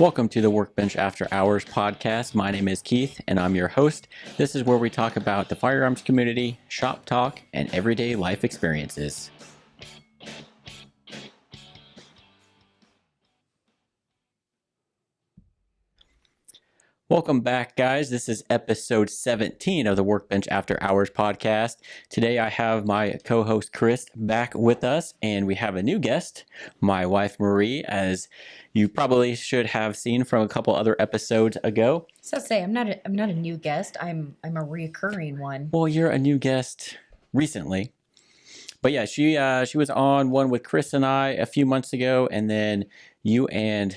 Welcome to the Workbench After Hours podcast. My name is Keith, and I'm your host. This is where we talk about the firearms community, shop talk, and everyday life experiences. Welcome back, guys. This is episode 17 of the Workbench After Hours podcast. Today I have my co-host Chris back with us, and we have a new guest, my wife Marie, as you probably should have seen from a couple other episodes ago. So say I'm not a new guest. I'm a recurring one. Well, you're a new guest recently. But yeah, she was on one with Chris and I a few months ago, and then you and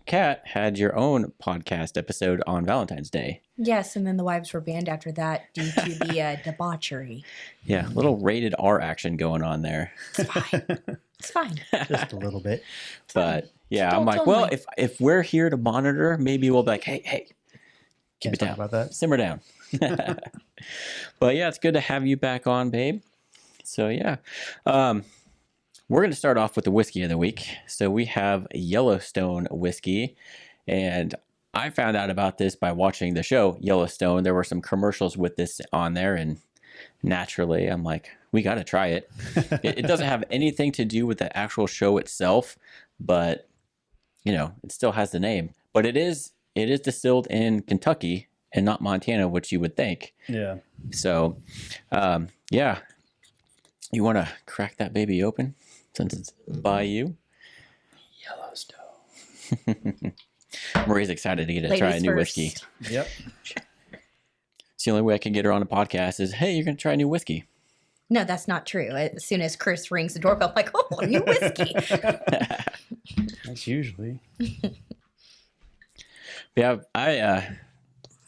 Kat had your own podcast episode on Valentine's Day. Yes, and then the wives were banned after that due to the debauchery. Yeah, a little rated R action going on there. It's fine. It's fine. Just a little bit. But yeah, I'm Don't like, well, if we're here to monitor, maybe we'll be like, hey, keep Can't it talk down. about that. Simmer down. But yeah, it's good to have you back on, babe. So yeah. We're going to start off with the whiskey of the week. So we have Yellowstone whiskey, and I found out about this by watching the show Yellowstone. There were some commercials with this on there, and naturally I'm like, we got to try it. It doesn't have anything to do with the actual show itself, but you know, it still has the name. But it is distilled in Kentucky and not Montana, which you would think. Yeah. So, yeah, you want to crack that baby open? Since it's by you. Yellowstone. Marie's excited to get to Ladies try a new first. whiskey. Yep. It's the only way I can get her on a podcast is, hey, you're going to try a new whiskey. No, that's not true. As soon as Chris rings the doorbell, I'm like, oh, a new whiskey. That's usually. Yeah, I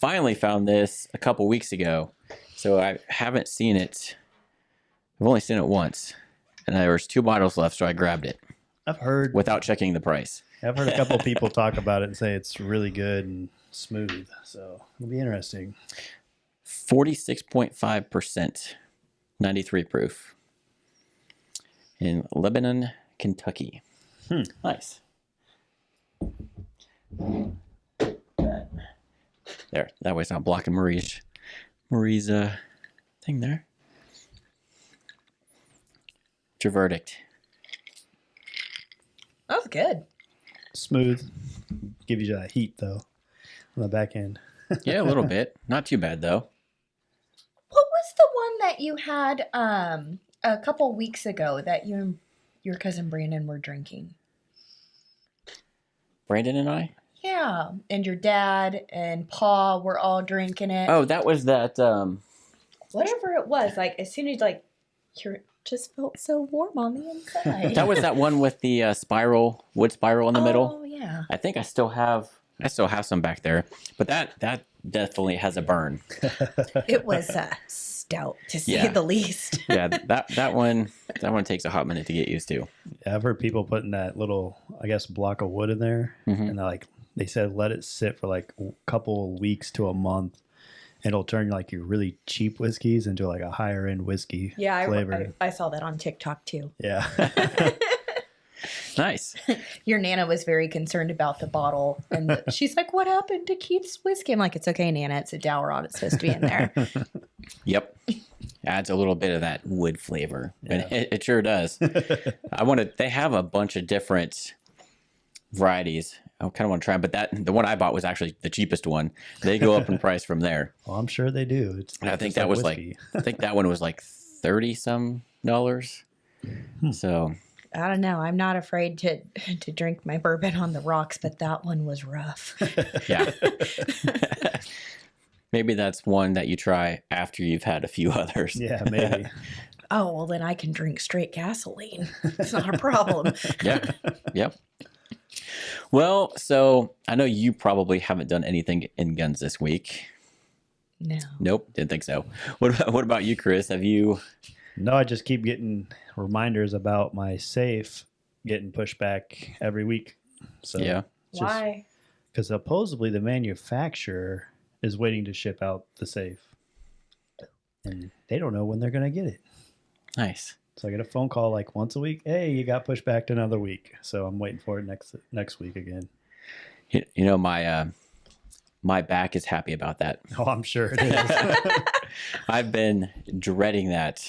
finally found this a couple weeks ago. So I haven't seen it. I've only seen it once. And there was 2 bottles left, so I grabbed it I've heard without checking the price. a couple people talk about it and say it's really good and smooth. So it'll be interesting. 46.5%, 93 proof. In Lebanon, Kentucky. Nice. There, that way it's not blocking Marie's thing there. What's your verdict? That was good. Smooth. Give you that heat though on the back end. Yeah, a little bit. Not too bad though. What was the one that you had a couple weeks ago that you and your cousin Brandon were drinking? Brandon and I? Yeah, and your dad and Pa were all drinking it. Oh, that was that. Whatever it was, like as soon as you're just felt so warm on the inside. That was that one with the wood spiral in the middle. Oh yeah. I think I still have some back there, but that definitely has a burn. It was stout to say Yeah. the least. Yeah, that one takes a hot minute to get used to. Yeah, I've heard people putting that little, I guess, block of wood in there, Mhm. and they said let it sit for like a couple of weeks to a month. It'll turn like your really cheap whiskeys into like a higher end whiskey Yeah, flavor. I saw that on TikTok too. Yeah. Nice. Your Nana was very concerned about the bottle, and she's like, "What happened to Keith's whiskey?" I'm like, "It's okay, Nana. It's a Doweron. It's supposed to be in there." Yep. Adds a little bit of that wood flavor. And Yeah. it sure does. They have a bunch of different varieties. I kind of want to try them, but the one I bought was actually the cheapest one. They go up in price from there. Well, I'm sure they do. And I think just that was whiskey. I think that one was like $30-some. So I don't know. I'm not afraid to drink my bourbon on the rocks, but that one was rough. yeah. Maybe that's one that you try after you've had a few others. Yeah, maybe. Oh well, then I can drink straight gasoline. It's not a problem. Yeah. Yep. Well, so I know you probably haven't done anything in guns this week. No. Nope, didn't think so. What about you, Chris? Have you? No, I just keep getting reminders about my safe getting pushed back every week. So Yeah. Why? Because supposedly the manufacturer is waiting to ship out the safe, and they don't know when they're going to get it. Nice. So I get a phone call like once a week. Hey, you got pushed back to another week. So I'm waiting for it next week again. You know, my back is happy about that. Oh, I'm sure it is. I've been dreading that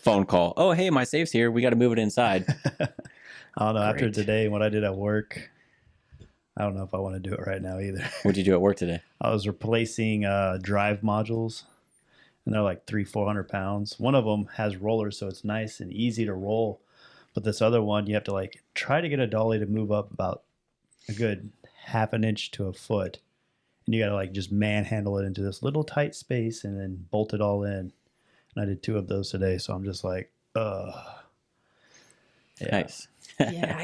phone call. Oh, hey, my safe's here. We got to move it inside. I don't know. After Great. today, what I did at work, I don't know if I want to do it right now either. What'd you do at work today? I was replacing drive modules, and they're like 400 pounds. One of them has rollers, so it's nice and easy to roll. But this other one, you have to like try to get a dolly to move up about a good half an inch to a foot. And you got to like just manhandle it into this little tight space and then bolt it all in. And I did 2 of those today. So I'm just like, yeah. Nice. Yeah,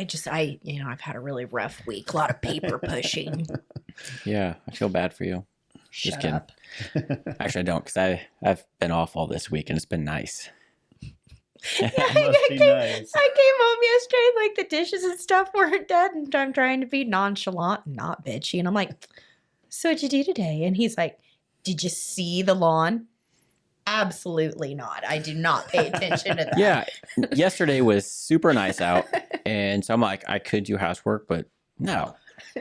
I've had a really rough week. A lot of paper pushing. Yeah, I feel bad for you. Shut kidding. up. Actually, I don't, because I've been off all this week and it's been nice. Yeah, Must be nice. I came home yesterday, like the dishes and stuff weren't done, and I'm trying to be nonchalant and not bitchy. And I'm like, so what'd you do today? And he's like, did you see the lawn? Absolutely not. I do not pay attention to that. Yeah, yesterday was super nice out. And so I'm like, I could do housework, but no.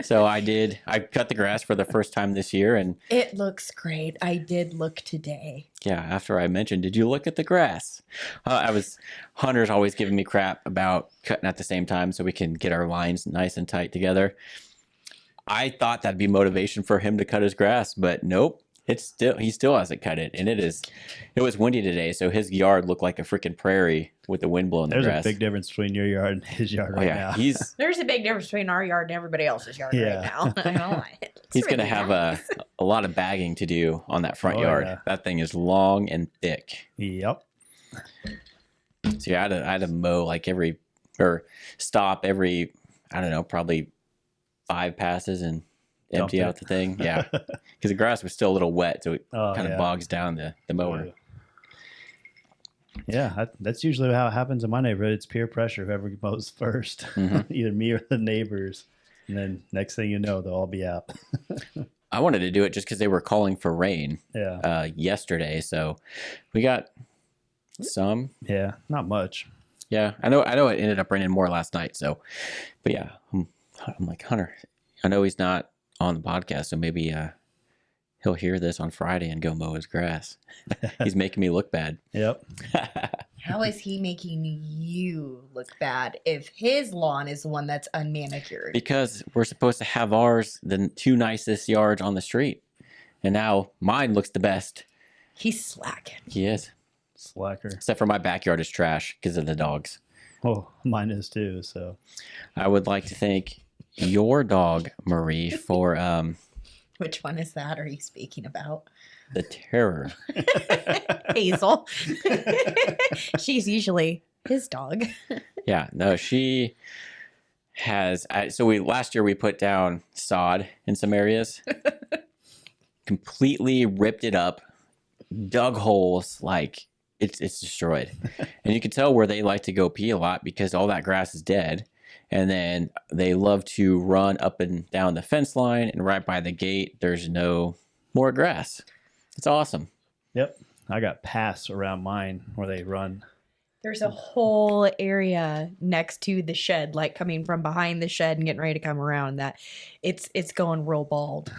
So I did. I cut the grass for the first time this year. And It looks great. I did look today. yeah, after I mentioned, did you look at the grass? Hunter's always giving me crap about cutting at the same time so we can get our lines nice and tight together. I thought that'd be motivation for him to cut his grass, but nope. He still hasn't cut it. And it was windy today. So his yard looked like a freaking prairie with the wind blowing the There's grass. a big difference between your yard and his yard Oh right yeah, now. There's a big difference between our yard and everybody else's yard Yeah. right now. I know. he's going to have a lot of bagging to do on that front Oh, yard. yeah. That thing is long and thick. Yep. So yeah, I had to mow stop every, I don't know, probably 5 passes and empty Dump out it. the thing. Yeah. Because the grass was still a little wet. So it Oh, kind of yeah. bogs down the mower. Yeah, that's usually how it happens in my neighborhood. It's peer pressure. Whoever mows first, Mhm. either me or the neighbors. And then next thing you know, they'll all be out. I wanted to do it just because they were calling for rain Yeah. yesterday. So we got some. Yeah. Not much. Yeah, I know it ended up raining more last night. So, but yeah, I'm like, Hunter, I know he's not on the podcast, so maybe he'll hear this on Friday and go mow his grass. He's making me look bad. Yep. How is he making you look bad if his lawn is the one that's unmanicured? Because we're supposed to have ours, the 2 nicest yards on the street. And now mine looks the best. He's slacking. He is. Slacker. Except for my backyard is trash because of the dogs. Oh, mine is too. So I would like to thank your dog, Marie, for Which one is that are you speaking about? the terror. Hazel. She's usually his dog. Yeah, no, she has. So last year we put down sod in some areas, completely ripped it up, dug holes, like it's destroyed. And you can tell where they like to go pee a lot because all that grass is dead. And then they love to run up and down the fence line, and right by the gate, there's no more grass. It's awesome. yep. I got paths around mine where they run. There's a whole area next to the shed, like coming from behind the shed and getting ready to come around, that it's going real bald.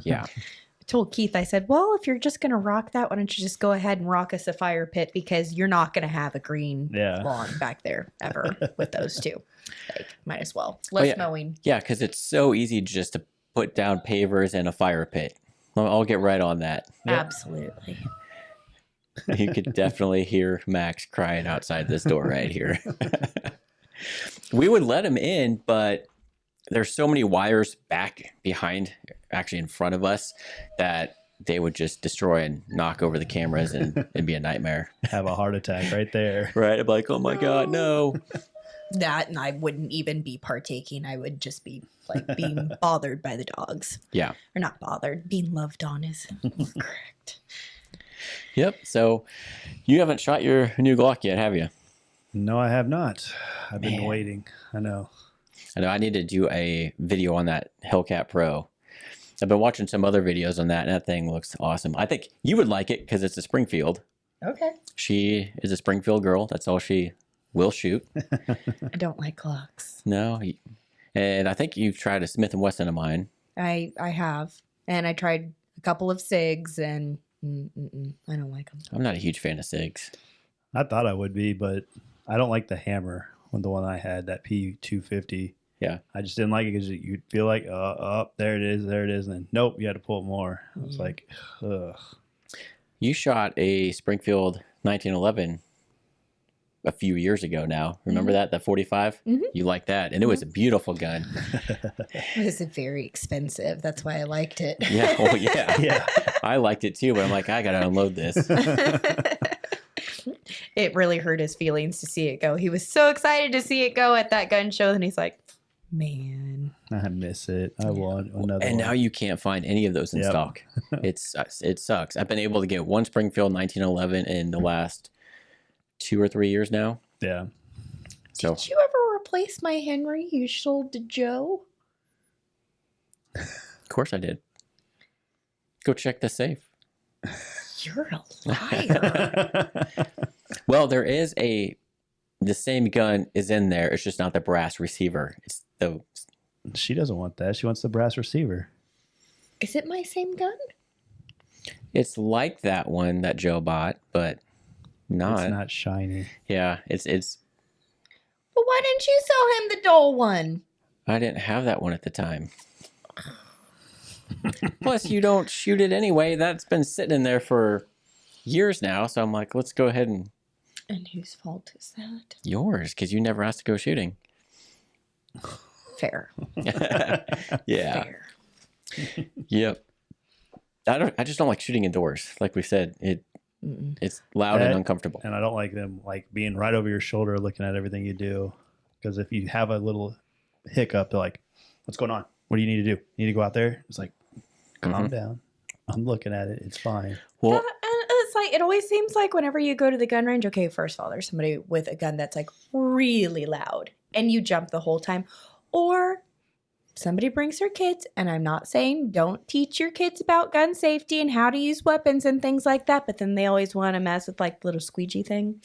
Yeah. I told Keith, I said, well, if you're just going to rock that, why don't you just go ahead and rock us a fire pit, because you're not going to have a green Yeah. lawn back there ever with those 2. Like, might as well. Less yeah. mowing. Yeah, because it's so easy just to put down pavers and a fire pit. I'll get right on that. Yep. Absolutely. You could definitely hear Max crying outside this door right here. We would let him in, but there's so many wires back behind, actually in front of us, that they would just destroy and knock over the cameras, and it'd be a nightmare. Have a heart attack right there. Right? I'm like, oh my God, no. That, and I wouldn't even be partaking. I would just be like being bothered by the dogs. Yeah. Or not bothered. Being loved on is correct. Yep. So you haven't shot your new Glock yet, have you? No, I have not. I've been Man. waiting. I know. I know I need to do a video on that Hellcat Pro. I've been watching some other videos on that, and that thing looks awesome. I think you would like it because it's a Springfield. Okay. She is a Springfield girl. That's all she will shoot. I don't like clocks. No. And I think you've tried a Smith & Wesson of mine. I have. And I tried a couple of SIGs and I don't like them. I'm not a huge fan of SIGs. I thought I would be, but I don't like the hammer. When the one I had, that P250. Yeah. I just didn't like it because you'd feel like, there it is. And then, nope, you had to pull it more. I was like, ugh. You shot a Springfield 1911 a few years ago now. Remember that? The 45? You like that. And it was a beautiful gun. It was very expensive. That's why I liked it. Yeah. Well, yeah. Yeah. I liked it too, but I'm like, I got to unload this. It really hurt his feelings to see it go. He was so excited to see it go at that gun show. And he's like, man, I miss it. I want another And one. now you can't find any of those in stock. It sucks. I've been able to get one Springfield 1911 in the last 2 or 3 years now. Yeah. So did you ever replace my Henry you sold to Joe? of course I did. Go check the safe. You're a liar. Well, there is the same gun is in there. It's just not the brass receiver. It's the She doesn't want that. She wants the brass receiver. Is it my same gun? It's like that one that Joe bought, but not. It's not shiny. Yeah, it's. Well, why didn't you sell him the dull one? I didn't have that one at the time. Plus, you don't shoot it anyway. That's been sitting in there for years now. So I'm like, let's go ahead and. And whose fault is that? Yours, because you never asked to go shooting. Fair. Yeah. Fair. Yep. I just don't like shooting indoors. Like we said, it's loud and uncomfortable. And I don't like them like being right over your shoulder looking at everything you do. Because if you have a little hiccup, they're like, what's going on? What do you need to do? You need to go out there? It's like, calm down. I'm looking at it. It's fine. Well, And it's like, it always seems like whenever you go to the gun range, okay, first of all, there's somebody with a gun that's like really loud and you jump the whole time. Or somebody brings their kids, and I'm not saying don't teach your kids about gun safety and how to use weapons and things like that, but then they always want to mess with like the little squeegee thing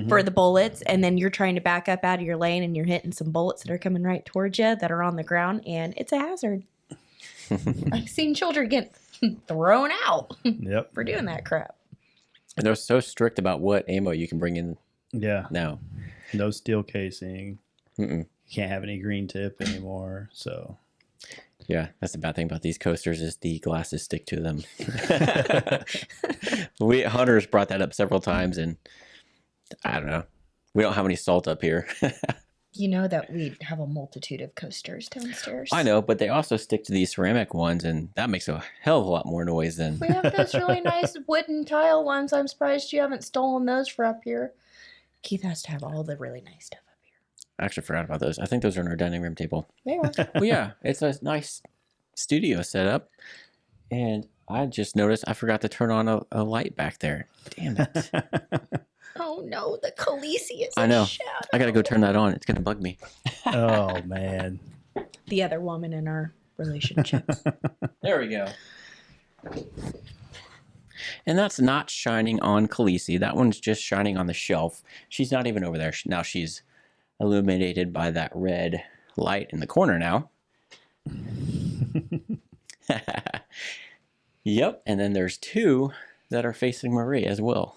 for the bullets, and then you're trying to back up out of your lane and you're hitting some bullets that are coming right towards you that are on the ground, and it's a hazard. I've seen children get thrown out Yep. for doing that crap. and they're so strict about what ammo you can bring in Yeah. now. No steel casing. Mm-mm. You can't have any green tip anymore. So Yeah, that's the bad thing about these coasters is the glasses stick to them. Hunters brought that up several times, and I don't know. We don't have any salt up here. You know that we have a multitude of coasters downstairs. I know, but they also stick to these ceramic ones, and that makes a hell of a lot more noise than. We have those really nice wooden tile ones. I'm surprised you haven't stolen those for up here. Keith has to have all the really nice stuff up here. I actually forgot about those. I think those are on our dining room table. They are. Well, yeah, it's a nice studio setup, and I just noticed I forgot to turn on a light back there. Damn it! Oh no, the Khaleesi is I know. a shadow. I gotta go turn that on. It's gonna bug me. oh man. The other woman in our relationship. There we go. And that's not shining on Khaleesi. That one's just shining on the shelf. She's not even over there. Now she's illuminated by that red light in the corner now. Yep. And then there's two that are facing Marie as well.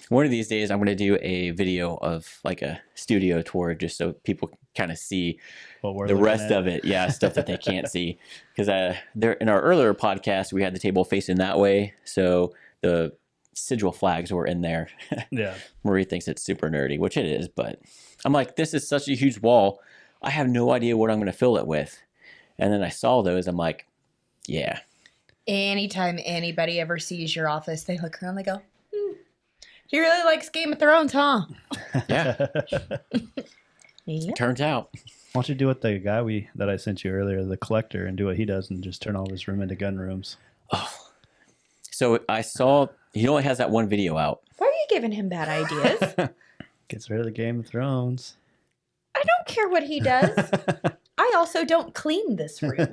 One of these days, I'm going to do a video of like a studio tour just so people kind of see What we're the looking rest at. of it. Yeah, stuff that they can't see. Because there in our earlier podcast, we had the table facing that way. So the sigil flags were in there. Yeah. Marie thinks it's super nerdy, which it is. But I'm like, this is such a huge wall. I have no idea what I'm going to fill it with. And then I saw those. I'm like, yeah. Anytime anybody ever sees your office, they look around, they go, he really likes Game of Thrones, huh? Yeah. Yeah. Turns out. Why don't you do what the guy that I sent you earlier, the collector, and do what he does and just turn all his room into gun rooms? Oh. So I saw he only has that one video out. Why are you giving him bad ideas? Gets rid of the Game of Thrones. I don't care what he does. I also don't clean this room.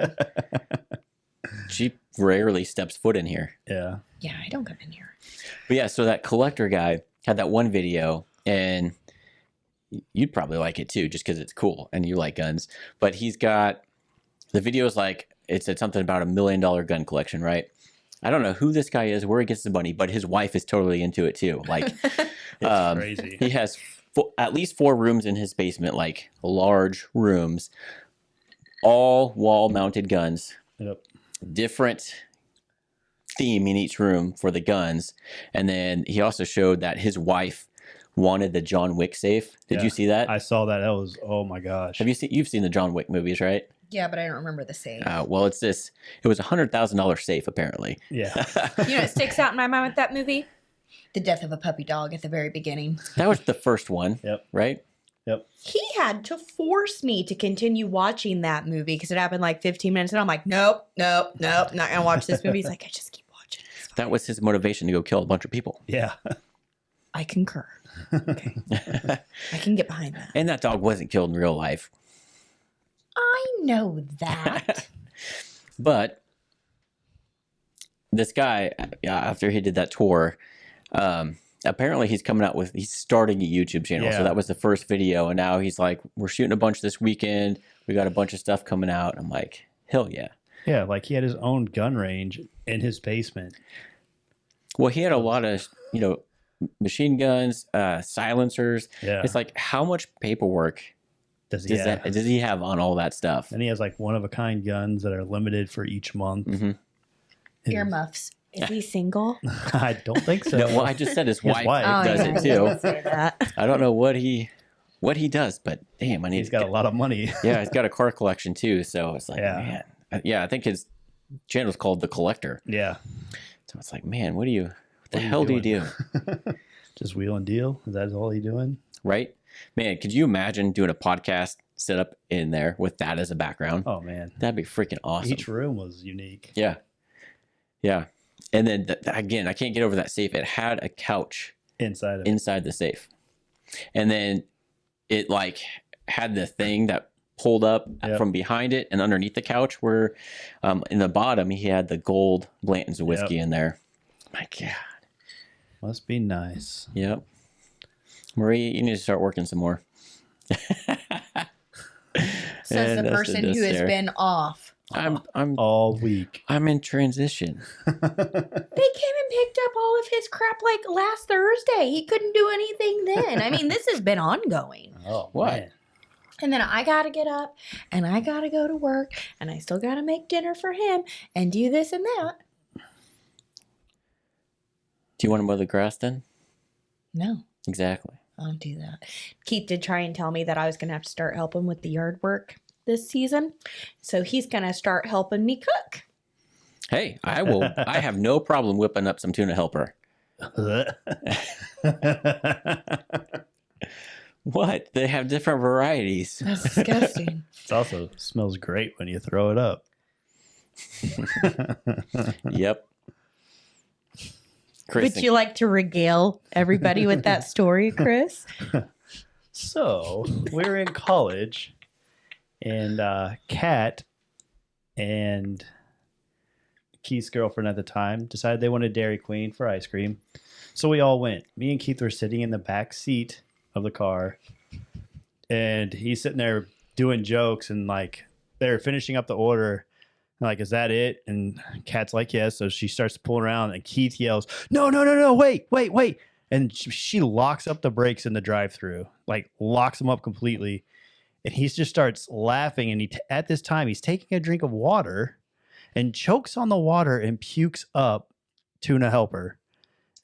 She rarely steps foot in here. Yeah. Yeah, I don't come in here. But yeah, so that collector guy had that one video, and you'd probably like it too, just because it's cool and you like guns. But he's got the videos like it said something about $1 million gun collection, right? I don't know who this guy is, where he gets the money, but his wife is totally into it too. Like, It's crazy. he has at least 4 rooms in his basement, like large rooms, all wall-mounted guns. Yep. Different theme in each room for the guns, and then he also showed that his wife wanted the John Wick safe. Did you see that? I saw that. That was, oh my gosh. You've seen the John Wick movies, right? Yeah, but I don't remember the safe. Well, it was $100,000 safe apparently. Yeah. You know what sticks out in my mind with that movie? The death of a puppy dog at the very beginning. That was the first one. Yep. Right? Yep. He had to force me to continue watching that movie because it happened like 15 minutes, and I'm like, nope, not gonna watch this movie. He's like, I just keep watching it. That was his motivation to go kill a bunch of people. Yeah. I concur. Okay. I can get behind that. And that dog wasn't killed in real life. I know that. But this guy, after he did that tour, apparently he's starting a YouTube channel. Yeah. So that was the first video. And now he's like, we're shooting a bunch this weekend. We got a bunch of stuff coming out. I'm like, hell yeah. Yeah, like he had his own gun range in his basement. Well, he had a lot of, machine guns, silencers. Yeah. It's like, how much paperwork Does he does have? does he have on all that stuff? And he has like one-of-a-kind guns that are limited for each month. Mm-hmm. Earmuffs. Is he single? I don't think so. No, well, I just said his wife, wife does yeah, it I too. didn't say that. I don't know what he does, but damn, I need He's to got a lot of money. Yeah, he's got a car collection too, so it's like, Yeah. man. Yeah, I think his channel's called The Collector. Yeah. So it's like, man, what the are you hell do you do? Just wheel and deal? Is that all he doing? Right? Man, could you imagine doing a podcast set up in there with that as a background? Oh, man. That'd be freaking awesome. Each room was unique. Yeah. Yeah. And then, again, I can't get over that safe. It had a couch Inside of it. inside the safe. And then it like had the thing that pulled up Yep. from behind it and underneath the couch where in the bottom he had the gold Blanton's whiskey in there. My God. Must be nice. Yep. Marie, you need to start working some more. Says And the that's person who has there. been off. I'm All week. I'm in transition. They came and picked up all of his crap like last Thursday. He couldn't do anything then. I mean, this has been ongoing. Oh, What? man. And then I got to get up and I got to go to work and I still got to make dinner for him and do this and that. Do you want to mow the grass then? No, Exactly. I don't do that. Keith did try and tell me that I was going to have to start helping with the yard work this season. So he's going to start helping me cook. Hey, I will. I have no problem whipping up some tuna helper. What? They have different varieties. That's disgusting. It also smells great when you throw it up. Yep. Chris, Would you like to regale everybody with that story, Chris? So we're in college, and Kat and Keith's girlfriend at the time decided they wanted Dairy Queen for ice cream. So we all went. Me and Keith were sitting in the back seat of the car, and he's sitting there doing jokes, and like they're finishing up the order. Like, is that it? And Kat's like, yes. So she starts to pull around, and Keith yells, no, wait. And she locks up the brakes in the drive-thru, like locks them up completely. And he just starts laughing. And at this time, he's taking a drink of water and chokes on the water and pukes up tuna helper.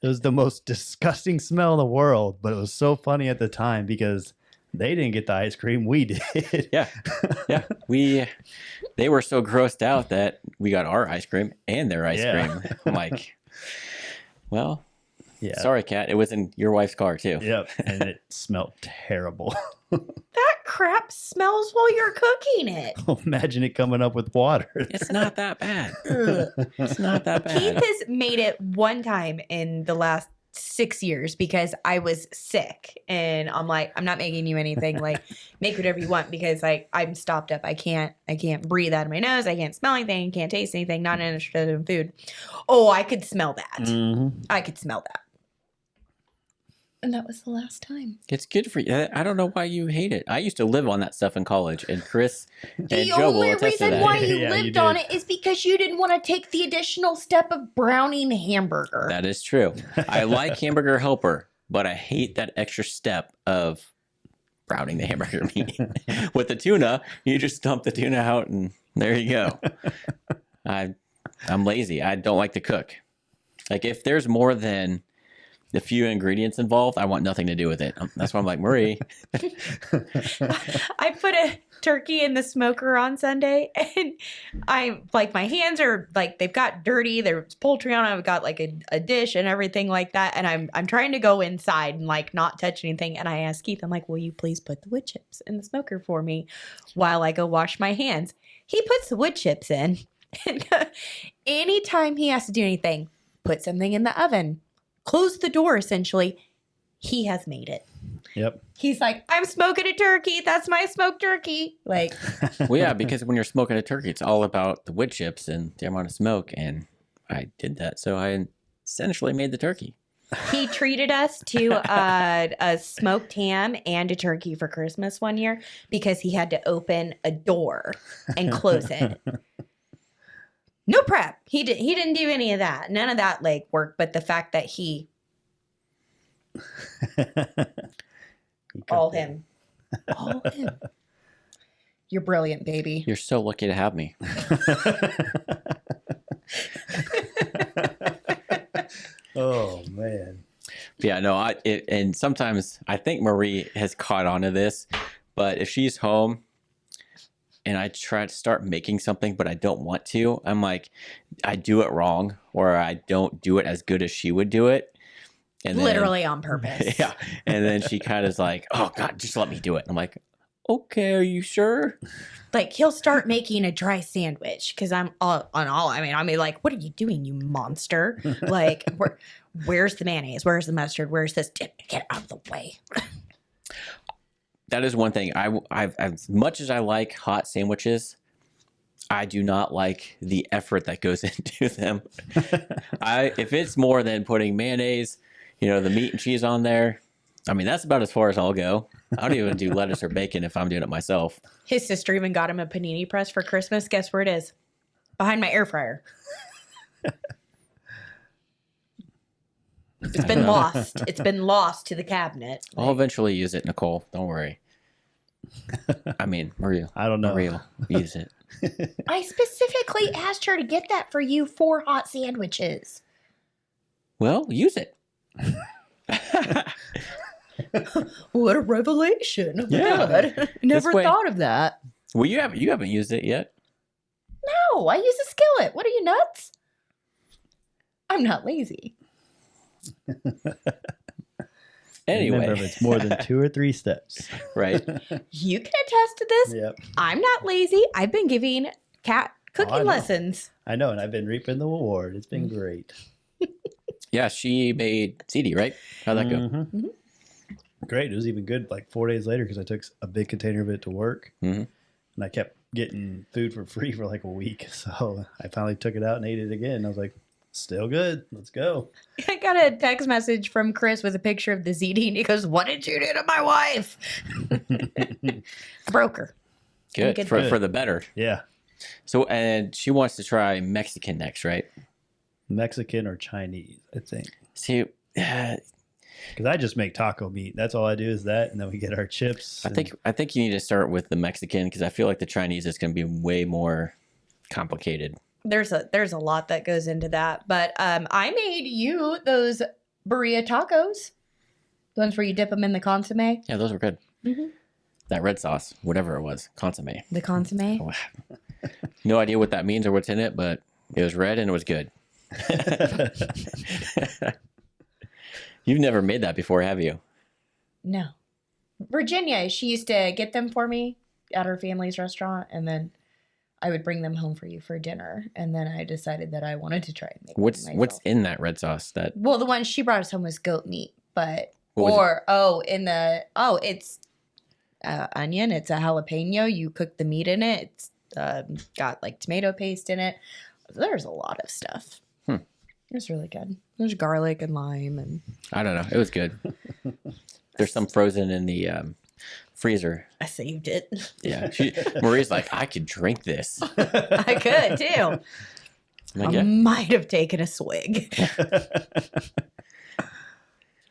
It was the most disgusting smell in the world, but it was so funny at the time because they didn't get the ice cream. We did. Yeah. They were so grossed out that we got our ice cream and their ice cream. I'm like, well, Yeah. sorry, Kat. It was in your wife's car too. Yep. And it smelled terrible. That crap smells while you're cooking it. Imagine it coming up with water. It's not that bad. Ugh. It's not that Keith bad. has made it one time in the last 6 years because I was sick and I'm like, I'm not making you anything. Like, make whatever you want because like I'm stopped up. I can't breathe out of my nose. I can't smell anything. Can't taste anything. Not interested in food. Oh, I could smell that. Mm-hmm. I could smell that. And that was the last time. It's good for you. I don't know why you hate it. I used to live on that stuff in college, and Chris and The Joe will only attest to reason that. why you Yeah, you lived on did. it is because you didn't want to take the additional step of browning hamburger. That is true. I like hamburger helper, but I hate that extra step of browning the hamburger meat. With the tuna, you just dump the tuna out, and there you go. I'm lazy. I don't like to cook. Like, if there's more than the few ingredients involved, I want nothing to do with it. That's why I'm like, Marie. I put a turkey in the smoker on Sunday, and I like my hands are like they've got dirty. There's poultry on it. I've got like a dish and everything like that, and I'm trying to go inside and like not touch anything. And I asked Keith, I'm like, will you please put the wood chips in the smoker for me while I go wash my hands? He puts the wood chips in, and anytime he has to do anything, put something in the oven, close the door. Essentially, he has made it. Yep. He's like, I'm smoking a turkey. That's my smoked turkey. Like, Well, yeah, because when you're smoking a turkey, it's all about the wood chips and the amount of smoke. And I did that. So I essentially made the turkey. he treated us to a smoked ham and a turkey for Christmas one year because he had to open a door and close it. No prep. He didn't do any of that. None of that leg work. But the fact that he all him. All him. You're brilliant, baby. You're so lucky to have me. Oh man. Yeah, no, and sometimes I think Marie has caught on to this, but if she's home and I try to start making something, but I don't want to, I'm like, I do it wrong, or I don't do it as good as she would do it. And then, Literally on purpose. yeah. And then she kind of is like, oh God, just let me do it. And I'm like, okay, are you sure? Like, he'll start making a dry sandwich because I'm all on all. I mean, like, what are you doing, you monster? Like, where's the mayonnaise? Where's the mustard? Where's this? Get out of the way. That is one thing. I've as much as I like hot sandwiches, I do not like the effort that goes into them. If it's more than putting mayonnaise, the meat and cheese on there, I mean, that's about as far as I'll go. I don't even do lettuce or bacon if I'm doing it myself. His sister even got him a panini press for Christmas. Guess where it is? Behind my air fryer. It's been lost. It's been lost to the cabinet. I'll eventually use it, Nicole. Don't worry. I mean, Maria. I don't know. Maria, use it. I specifically asked her to get that for you for hot sandwiches. Well, use it. What a revelation. Oh my Yeah. God. Never way- thought of that. Well, you haven't used it yet. No, I use a skillet. What are you, nuts? I'm not lazy. Anyway, Remember, if it's more than 2 or 3 steps. right? You can attest to this. Yep. I'm not lazy. I've been giving Kat I cooking know. lessons. I know, and I've been reaping the reward. It's been great. Yeah, she made CD, right? How'd that go? Mhm. Mhm. Great. It was even good like 4 days later because I took a big container of it to work. Mhm. And I kept getting food for free for like a week. So I finally took it out and ate it again. I was like, still good. Let's go. I got a text message from Chris with a picture of the ZD, and he goes, "What did you do to my wife?" Broke her. Good, Good. for the better. Yeah. So, and she wants to try Mexican next, right? Mexican or Chinese, I think. See, Because I just make taco meat. That's all I do is that. And then we get our chips. I think you need to start with the Mexican because I feel like the Chinese is going to be way more complicated. There's a lot that goes into that, but I made you those burrito tacos, the ones where you dip them in the consomme. Yeah, those were good. Mhm. That red sauce, whatever it was, consomme. The consomme. No idea what that means or what's in it, but it was red and it was good. You've never made that before, have you? No, Virginia. She used to get them for me at her family's restaurant, and then I would bring them home for you for dinner. And then I decided that I wanted to try and make them What's myself. in that red sauce? That Well, the one she brought us home was goat meat, but What was it's onion. It's a jalapeno. You cook the meat in it. It's got like tomato paste in it. There's a lot of stuff. It was really good. There's garlic and lime and I don't know. It was good. There's some frozen in the freezer. I saved it. Yeah. Marie's like, I could drink this. I could too. I'm like, I yeah. might have taken a swig.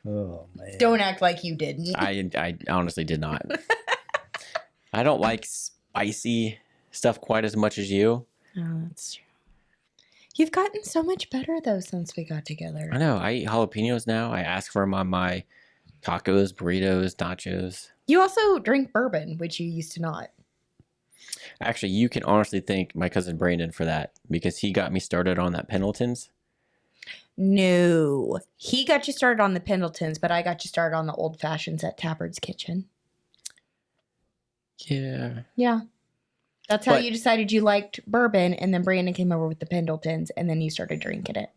Oh man. Don't act like you didn't. I honestly did not. I don't like spicy stuff quite as much as you. Oh, that's true. You've gotten so much better though since we got together. I know. I eat jalapenos now. I ask for them on my tacos, burritos, nachos. You also drink bourbon, which you used to not. Actually, you can honestly thank my cousin Brandon for that because he got me started on that Pendleton's. No. He got you started on the Pendletons, but I got you started on the old fashions at Tabard's Kitchen. Yeah. Yeah. That's how But- you decided you liked bourbon, and then Brandon came over with the Pendletons, and then you started drinking it.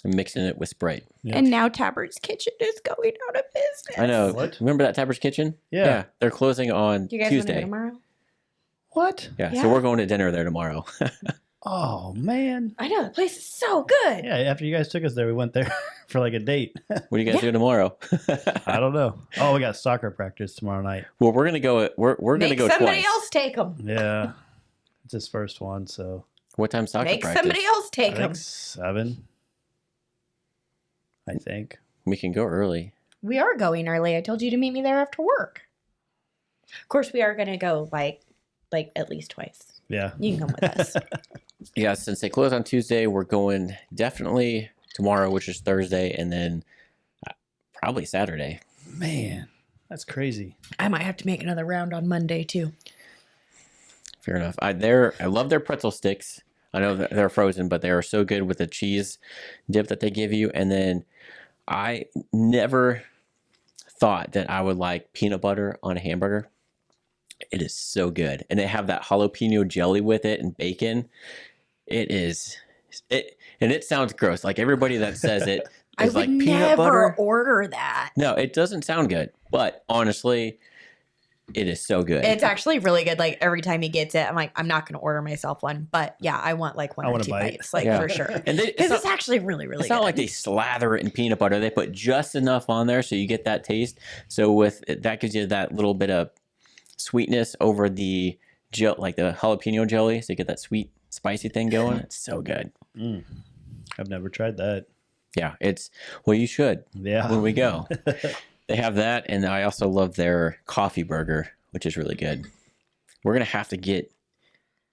I'm mixing it with Sprite. Yeah. And now Tabard's Kitchen is going out of business. I know. What? Remember that Tapper's Kitchen? Yeah. They're closing on You guys want to go Tuesday. tomorrow? What? Yeah, Yeah. so we're going to dinner there tomorrow. Oh man. I know. The place is so good. Yeah. After you guys took us there, we went there for like a date. What are you guys Yeah. doing tomorrow? I don't know. Oh, we got soccer practice tomorrow night. Well, we're gonna go. We're gonna Make go somebody twice. else take them. Yeah. It's his first one, so What time soccer Make practice? somebody else I take them. think 7. I think. We can go early. We are going early. I told you to meet me there after work. Of course, we are going to go like at least twice. Yeah. You can come with us. Yeah, since they close on Tuesday, we're going definitely tomorrow, which is Thursday, and then probably Saturday. Man, that's crazy. I might have to make another round on Monday too. Fair enough. I love their pretzel sticks. I know that they're frozen, but they are so good with the cheese dip that they give you. And then I never thought that I would like peanut butter on a hamburger. It is so good. And they have that jalapeno jelly with it and bacon. It is it and it sounds gross. Like everybody that says it I is would like peanut never butter. order that. No, it doesn't sound good. But honestly, it is so good. It's actually really good. Like every time he gets it, I'm like, I'm not going to order myself one, but yeah, I want like one I or want a two bite. bites, like Yeah. for sure. And they, Because it's actually really, really it's good. not like they slather it in peanut butter. They put just enough on there so you get that taste. So with that gives you that little bit of sweetness over the like the jalapeno jelly. So you get that sweet, spicy thing going. It's so good. I've never tried that. Yeah, you should Yeah. when we go. They have that, and I also love their coffee burger, which is really good. We're gonna have to get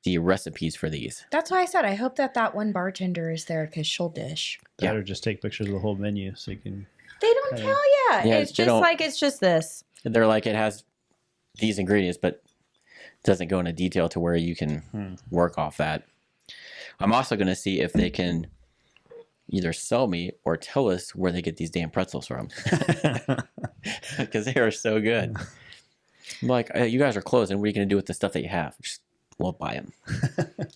the recipes for these. That's why I said I hope that one bartender is there because she'll dish. That Yeah. or just take pictures of the whole menu so you can. They don't Okay. tell you. Yeah, It's they just don't- like it's just this. They're like it has these ingredients, but doesn't go into detail to where you can work off that. I'm also gonna see if they can either sell me or tell us where they get these damn pretzels from, because they are so good. I'm like, you guys are closing. What are you gonna do with the stuff that you have? Just won't buy them.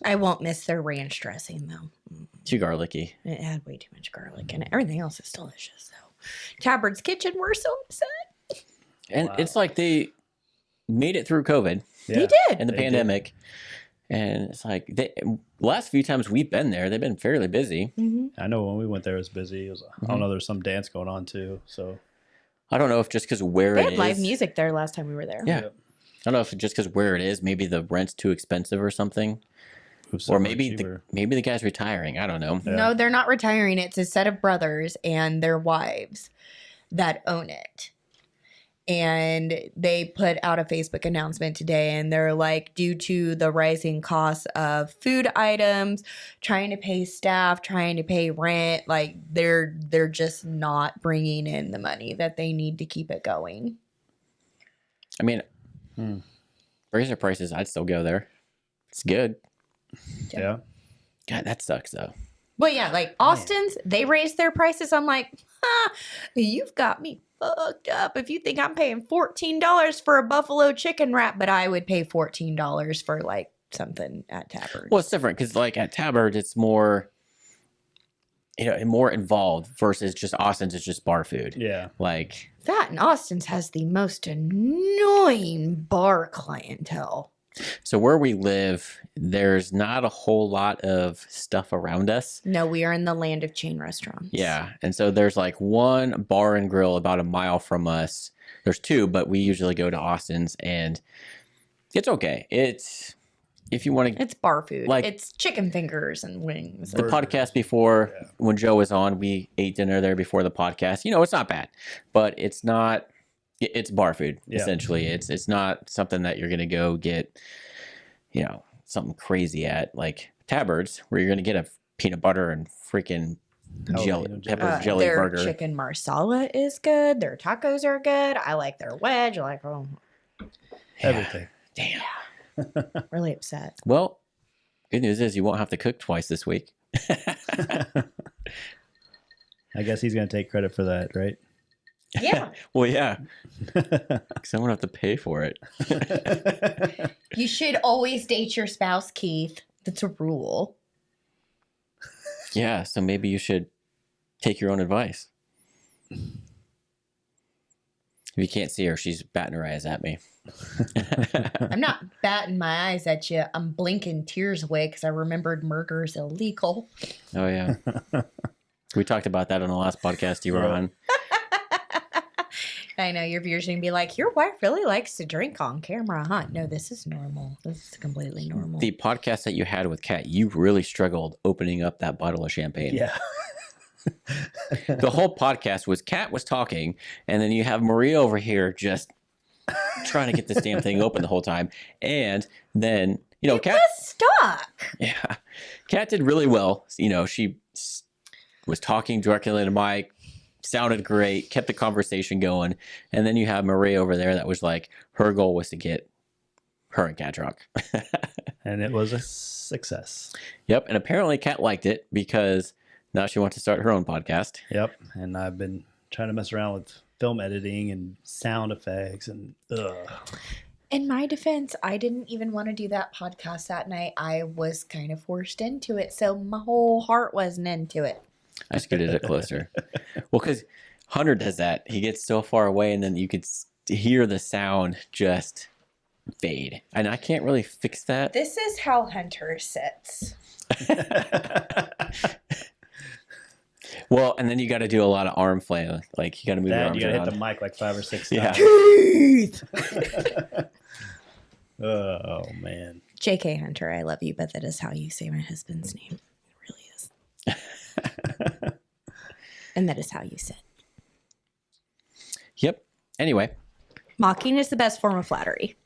I won't miss their ranch dressing though. Too garlicky. It had way too much garlic in it. Everything else is delicious though. Tabard's Kitchen, we're so upset. And Wow. it's like they made it through COVID Yeah. They did. and the They did. pandemic. And it's like last few times we've been there, they've been fairly busy. Mm-hmm. I know when we went there, it was busy. It was, I don't know. There's some dance going on too. So I don't know if just because where They it had is. live music there last time we were there. Yeah. Yep. I don't know if just because where it is, maybe the rent's too expensive or something, Oops, or so much maybe cheaper. the guy's retiring. I don't know. Yeah. No, they're not retiring. It's a set of brothers and their wives that own it. And they put out a Facebook announcement today, and they're like, due to the rising costs of food items, trying to pay staff, trying to pay rent, like they're just not bringing in the money that they need to keep it going. I mean, Hmm. raise their prices. I'd still go there. It's good. Yeah. God, that sucks though. But yeah, like Austin's, they raised their prices. I'm like, you've got me fucked up if you think I'm paying $14 for a buffalo chicken wrap, but I would pay $14 for like something at Tabard. Well, it's different because like at Tabard, it's more, more involved versus just Austin's is just bar food. Yeah. Like, That and Austin's has the most annoying bar clientele. So where we live, there's not a whole lot of stuff around us. No, we are in the land of chain restaurants. Yeah. And so there's like one bar and grill about a mile from us. There's two, but we usually go to Austin's, and it's okay. It's, if you want to, It's bar food. Like- It's chicken fingers and wings. the Burgers. podcast before, Yeah. when Joe was on, we ate dinner there before the podcast. You know, it's not bad, but it's not, it's bar food, Yeah. essentially. It's not something that you're going to go get, you know, something crazy at, like Tabard's, where you're going to get a peanut butter and freaking jelly, Jalapeno pepper jelly. jelly their burger. chicken marsala is good. Their tacos are good. I like their wedge. I like, oh, Everything. Damn. really upset. Well, good news is you won't have to cook twice this week. I guess he's going to take credit for that, right? Yeah. Well, yeah, because I won't have to pay for it. You should always date your spouse, Keith. That's a rule. Yeah, so maybe you should take your own advice. If you can't see her, she's batting her eyes at me. I'm not batting my eyes at you. I'm blinking tears away because I remembered murder is illegal. Oh, yeah. We talked about that on the last podcast you were Yeah. on. I know your viewers are going to be like, your wife really likes to drink on camera, huh? No, this is normal. This is completely normal. The podcast that you had with Kat, you really struggled opening up that bottle of champagne. Yeah. The whole podcast was Kat was talking, and then you have Maria over here just trying to get this damn thing open the whole time. And then, you know, it Kat, was stuck. yeah, Kat did really well. You know, she was talking directly to the mic, sounded great, kept the conversation going. And then you have Maria over there that was like, her goal was to get her and Kat drunk. And it was a success. Yep. And apparently Kat liked it because now she wants to start her own podcast. Yep. And I've been trying to mess around with film editing and sound effects and In my defense, I didn't even want to do that podcast that night. I was kind of forced into it, so my whole heart wasn't into it. I scooted it closer. Well, because Hunter does that. He gets so far away, and then you could hear the sound just fade. And I can't really fix that. This is how Hunter sits. Well, and then you got to do a lot of arm flailing. Like, you got to move your that arms you gotta around. hit the mic like 5 or 6 Yeah. times. Keith! Oh man. JK Hunter, I love you, but that is how you say my husband's name. It really is. And that is how you sit. Yep. Anyway, Mocking is the best form of flattery.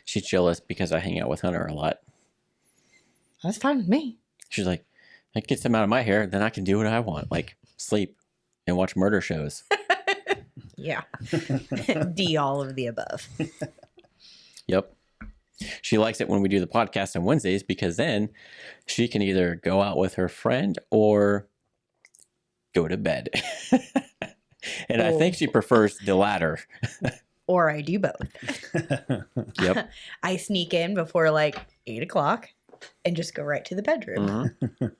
she's jealous because I hang out with Hunter a lot. That's fine with me. She's like, that gets him out of my hair, then I can do what I want, like sleep and watch murder shows. Yeah. D, all of the above. Yep. She likes it when we do the podcast on Wednesdays because then she can either go out with her friend or go to bed. And I think she prefers the latter. Or I do both. Yep. I sneak in before like 8 o'clock and just go right to the bedroom. Mhm.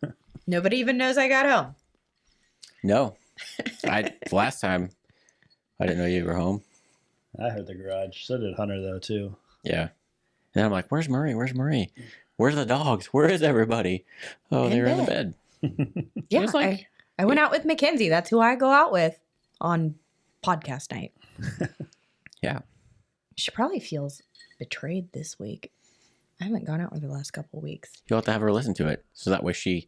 Nobody even knows I got home. No. Last time, I didn't know you were home. I heard the garage. So did Hunter though too. Yeah. And then I'm like, where's Murray? Where's Murray? Where's the dogs? Where is everybody? Oh, In they're in the bed. bed. Yeah, was like- I went out with Mackenzie. That's who I go out with on podcast night. Yeah. She probably feels betrayed this week. I haven't gone out with her the last couple of weeks. You'll have to have her listen to it. So that way she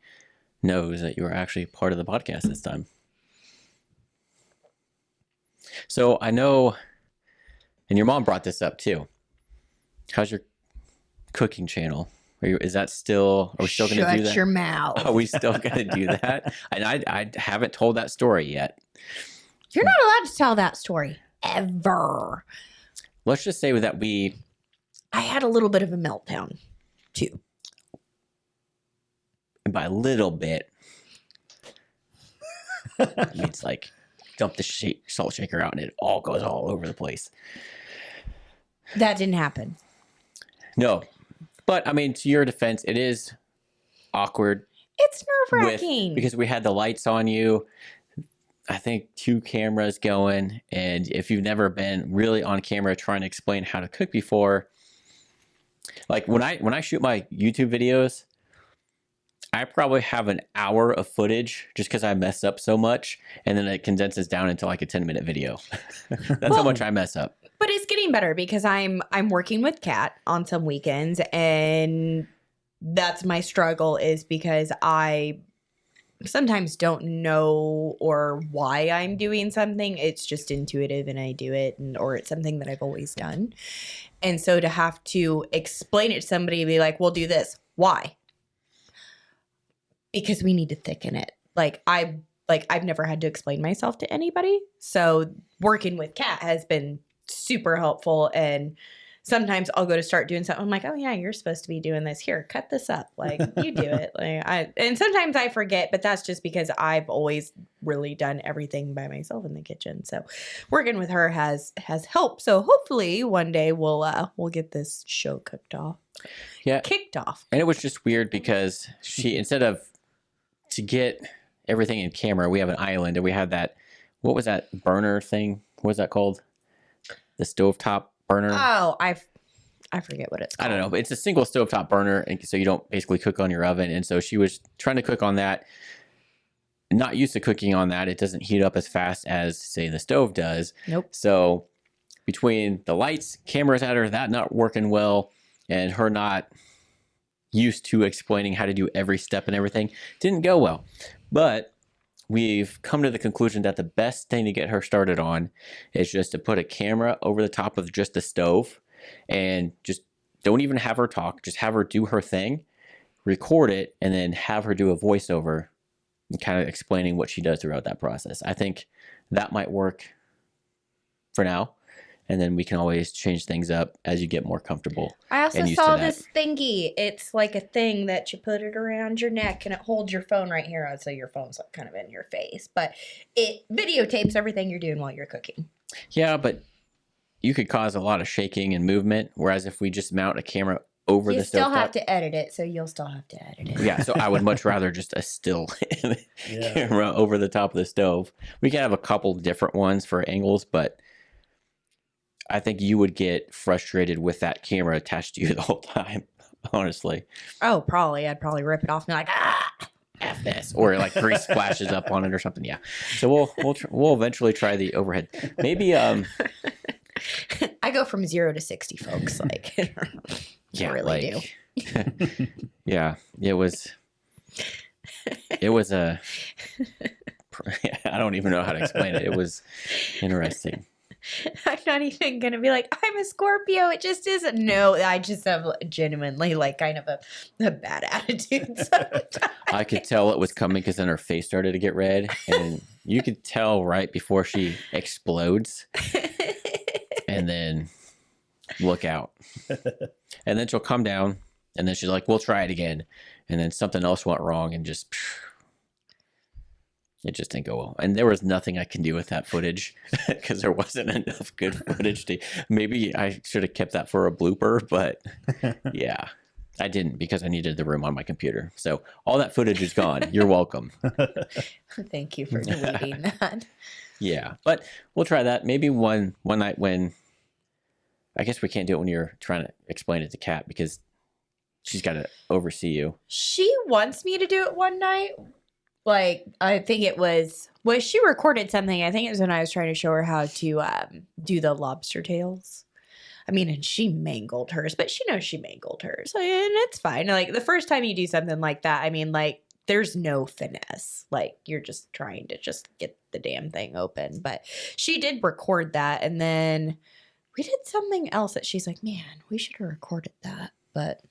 knows that you are actually part of the podcast this time. So I know, and your mom brought this up too. How's your cooking channel? Is that still, are we still going to do that? Shut your mouth. Are we still going to do that? And I haven't told that story yet. You're not allowed to tell that story ever. Let's just say that I had a little bit of a meltdown too. and by a little bit, it means like dump the salt shaker out and it all goes all over the place. That didn't happen. No, but I mean, to your defense, it is awkward It's nerve wracking. because we had the lights on you. I think 2 cameras going, and if you've never been really on camera trying to explain how to cook before, like when I shoot my YouTube videos, I probably have an hour of footage just because I mess up so much, and then it condenses down into like a 10-minute video. That's how much I mess up. But it's getting better because I'm working with Kat on some weekends, and that's my struggle is because I sometimes don't know or why I'm doing something. It's just intuitive and I do it, or it's something that I've always done. And so to have to explain it to somebody and be like, "We'll do this." Why? Because we need to thicken it. I've never had to explain myself to anybody. So working with Kat has been super helpful. And sometimes I'll go to start doing something. I'm like, "Oh yeah, you're supposed to be doing this. Here, cut this up. Like you do it." And sometimes I forget, but that's just because I've always really done everything by myself in the kitchen. So working with her has helped. So hopefully one day we'll get this show kicked off. And it was just weird because she, instead of to get everything in camera, we have an island, and we have that, what was that burner thing? What was that called? The stovetop burner? Oh, I forget what it's called. I don't know, but it's a single stovetop burner, and so you don't basically cook on your oven. And so she was trying to cook on that. Not used to cooking on that. It doesn't heat up as fast as, say, the stove does. Nope. So between the lights, cameras at her, that not working well, and her not used to explaining how to do every step and everything, didn't go well. But we've come to the conclusion that the best thing to get her started on is just to put a camera over the top of just the stove, and just don't even have her talk. Just have her do her thing, record it, and then have her do a voiceover and kind of explaining what she does throughout that process. I think that might work for now. And then we can always change things up as you get more comfortable. I also saw this thingy. It's like a thing that you put it around your neck and it holds your phone right here. So your phone's like kind of in your face. But it videotapes everything you're doing while you're cooking. Yeah, but you could cause a lot of shaking and movement. Whereas if we just mount a camera over the stove, you still have to edit it. So you'll still have to edit it. Yeah, so I would much rather just a still camera over the top of the stove. We can have a couple different ones for angles, but I think you would get frustrated with that camera attached to you the whole time, honestly. Oh, probably. I'd probably rip it off and be like, F this. Or like grease splashes up on it or something. Yeah. So we'll eventually try the overhead. Maybe I go from 0 to 60, folks. Like, yeah, I really do. Yeah. It was a I don't even know how to explain it. It was interesting. I'm not even going to be like, "I'm a Scorpio." It just isn't. No, I just have genuinely like kind of a bad attitude sometimes. I could tell it was coming because then her face started to get red. And you could tell right before she explodes. And then look out. And then she'll come down. And then she's like, "We'll try it again." And then something else went wrong and just... It just didn't go well. And there was nothing I can do with that footage because there wasn't enough good footage to... Maybe I should have kept that for a blooper, but yeah, I didn't because I needed the room on my computer. So all that footage is gone. You're welcome. Thank you for deleting that. Yeah, but we'll try that. Maybe one night when... I guess we can't do it when you're trying to explain it to Kat because she's got to oversee you. She wants me to do it one night. Like, I think it was, she recorded something. I think it was when I was trying to show her how to do the lobster tails. I mean, and she mangled hers, but she knows she mangled hers. And it's fine. Like, the first time you do something like that, I mean, like, there's no finesse. Like, you're just trying to just get the damn thing open. But she did record that. And then we did something else that she's like, "Man, we should have recorded that." But...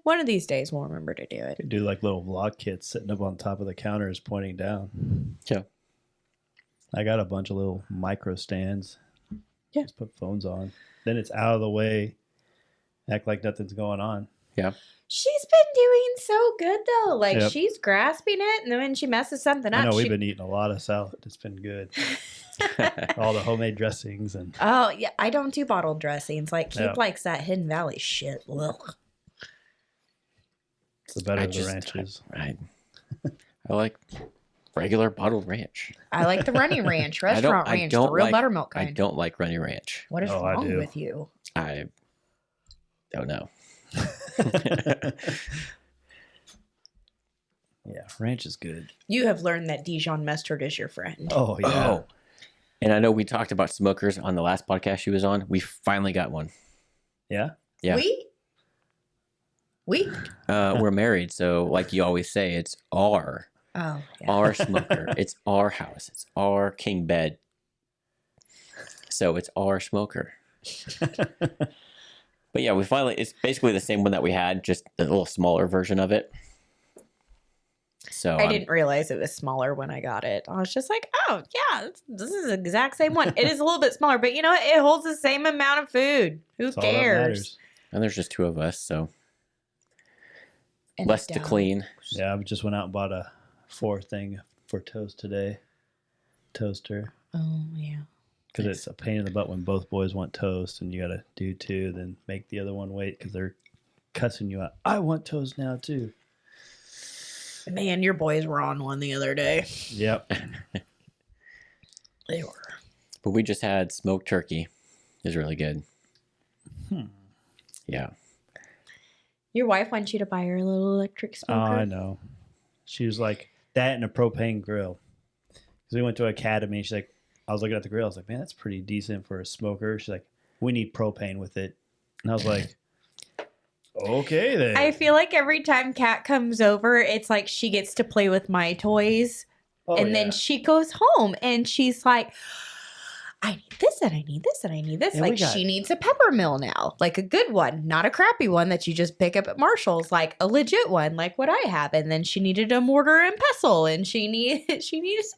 one of these days we'll remember to do it. Could do like little vlog kits sitting up on top of the counters pointing down. Yeah. I got a bunch of little micro stands. Yeah. Just put phones on. Then it's out of the way. Act like nothing's going on. Yeah. She's been doing so good though. Like she's grasping it, and then when she messes something up, I know we've been eating a lot of salad. It's been good. All the homemade dressings and... Oh yeah, I don't do bottled dressings. Like Keith likes that Hidden Valley shit. Ugh. The better the ranches. I like regular bottled ranch. I like the Runny Ranch, restaurant ranch, the real buttermilk kind. I don't like Runny Ranch. What is wrong with you? I don't know. Yeah, ranch is good. You have learned that Dijon mustard is your friend. Oh, yeah. Oh. And I know we talked about smokers on the last podcast she was on. We finally got one. Yeah? Yeah. We? We're married, so like you always say, it's our smoker. It's our house. It's our king bed. So it's our smoker. But yeah, it's basically the same one that we had, just a little smaller version of it. So I didn't realize it was smaller when I got it. I was just like, oh, yeah, this is the exact same one. It is a little bit smaller, but you know what? It holds the same amount of food. Who cares? And there's just two of us, so And less to clean. Yeah, I just went out and bought a 4 thing for toast today. Toaster. Oh, yeah. Because it's a pain in the butt when both boys want toast and you got to do 2, then make the other one wait because they're cussing you out. I want toast now, too. Man, your boys were on one the other day. Yep. They were. But we just had smoked turkey. It was really good. Yeah. Your wife wants you to buy her a little electric Oh, smoker. I know. She was like, that and a propane grill. Because we went to Academy. And she's like, I was looking at the grill. I was like, man, that's pretty decent for a smoker. She's like, we need propane with it. And I was like, okay, then. I feel like every time Kat comes over, it's like she gets to play with my toys. Oh, and then she goes home and she's like, I need this and I need this and I need this. Yeah, like she needs a pepper mill now. Like a good one, not a crappy one that you just pick up at Marshall's, like a legit one, like what I have. And then she needed a mortar and pestle and she needs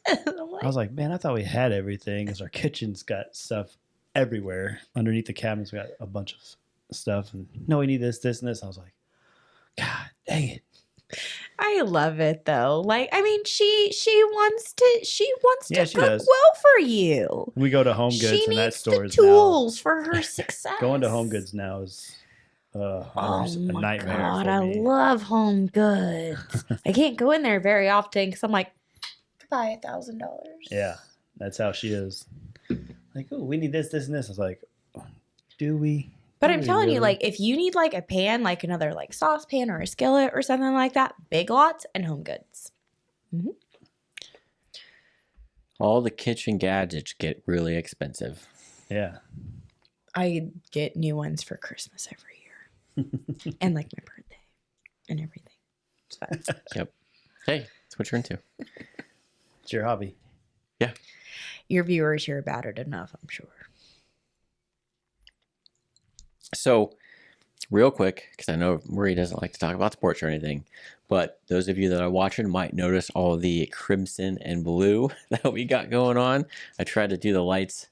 I was like, man, I thought we had everything because our kitchen's got stuff everywhere. Underneath the cabinets, we got a bunch of stuff. And no, we need this, this, and this. I was like, God dang it. I love it though. Like, I mean, she wants to cook does. well for you. We go to Home Goods She and that needs store the is tools for her success. going to Home Goods now is Oh a my nightmare. God, for I me. love Home Goods. I can't go in there very often because I'm like, buy $1,000. Yeah, that's how she is. Like, oh, we need this, this, and this. I was like, do we? But Do I'm we telling you, really? like, if you need like a pan, like another like saucepan or a skillet or something like that, Big Lots and Home Goods. Mm-hmm. All the kitchen gadgets get really expensive. Yeah. I get new ones for Christmas every year. And like my birthday and everything. It's fun. Yep. Hey, that's what you're into. It's your hobby. Yeah. Your viewers hear about it enough, I'm sure. So, real quick, because I know Marie doesn't like to talk about sports or anything, but those of you that are watching might notice all the crimson and blue that we got going on. I tried to do the lights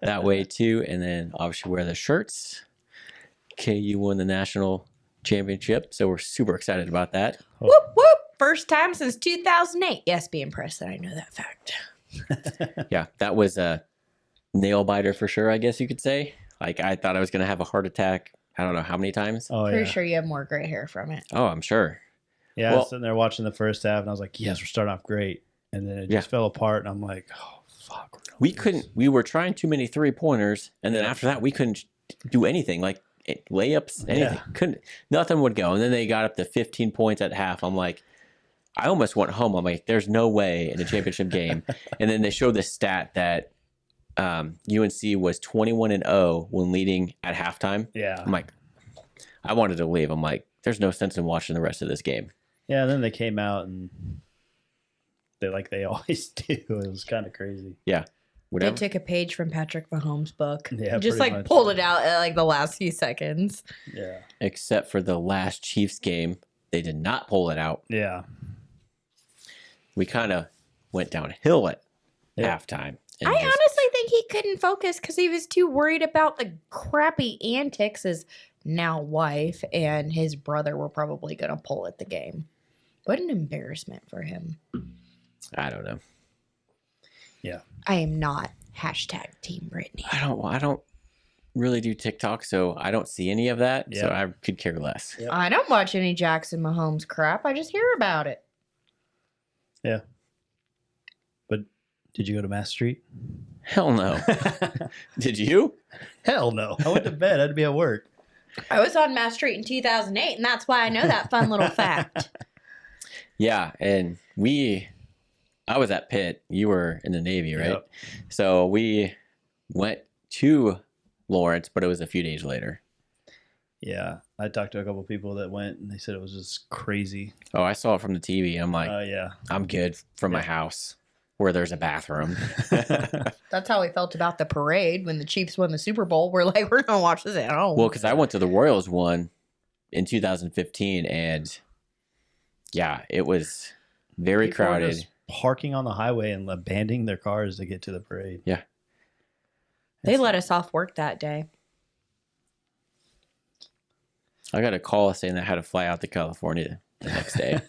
that way too, and then obviously wear the shirts. KU won the national championship, so we're super excited about that. Oh. Whoop, whoop. First time since 2008. Yes, be impressed that I know that fact. Yeah, that was a nail biter for sure, I guess you could say. Like, I thought I was going to have a heart attack. I don't know how many times. Oh, Pretty yeah. sure you have more gray hair from it. Oh, I'm sure. Yeah, I Well- was sitting there watching the first half, and I was like, yes, we're starting off great. And then it just fell apart, and I'm like, oh, fuck. We were trying too many 3-pointers, and then after that, we couldn't do anything. Like, layups, anything. Yeah. Nothing would go. And then they got up to 15 points at half. I'm like, I almost went home. I'm like, there's no way in a championship game. And then they showed this stat that UNC was 21-0 when leading at halftime. Yeah. I'm like, I wanted to leave. I'm like, there's no sense in watching the rest of this game. Yeah, and then they came out, and they always do. It was kind of crazy. Yeah. Whatever. They took a page from Patrick Mahomes' book. Yeah, just pretty like much. pulled it out at like the last few seconds. Yeah. Except for the last Chiefs game. They did not pull it out. Yeah. We kind of went downhill at Yeah. halftime. I honestly think he couldn't focus because he was too worried about the crappy antics his now wife and his brother were probably going to pull at the game. What an embarrassment for him. I don't know. Yeah. I am not #Team Brittany. I don't really do TikTok, so I don't see any of that. So Yeah. I could care less. Yep. I don't watch any Jackson Mahomes crap. I just hear about it. Yeah. But did you go to Mass Street? Hell no. Did you? Hell no. I went to bed. I had to be at work. I was on Mass Street in 2008, and that's why I know that fun little fact. Yeah, and I was at Pitt. You were in the Navy, right? Yep. So we went to Lawrence, but it was a few days later. Yeah. I talked to a couple people that went, and they said it was just crazy. Oh, I saw it from the TV. I'm like, Yeah. I'm good from my house where there's a bathroom. That's how we felt about the parade when the Chiefs won the Super Bowl. We're like, we're going to watch this at home. Well, because I went to the Royals one in 2015, and yeah, it was very People were crowded. just parking on the highway and abandoning their cars to get to the parade. Yeah. They let us off work that day. I got a call saying I had to fly out to California the next day.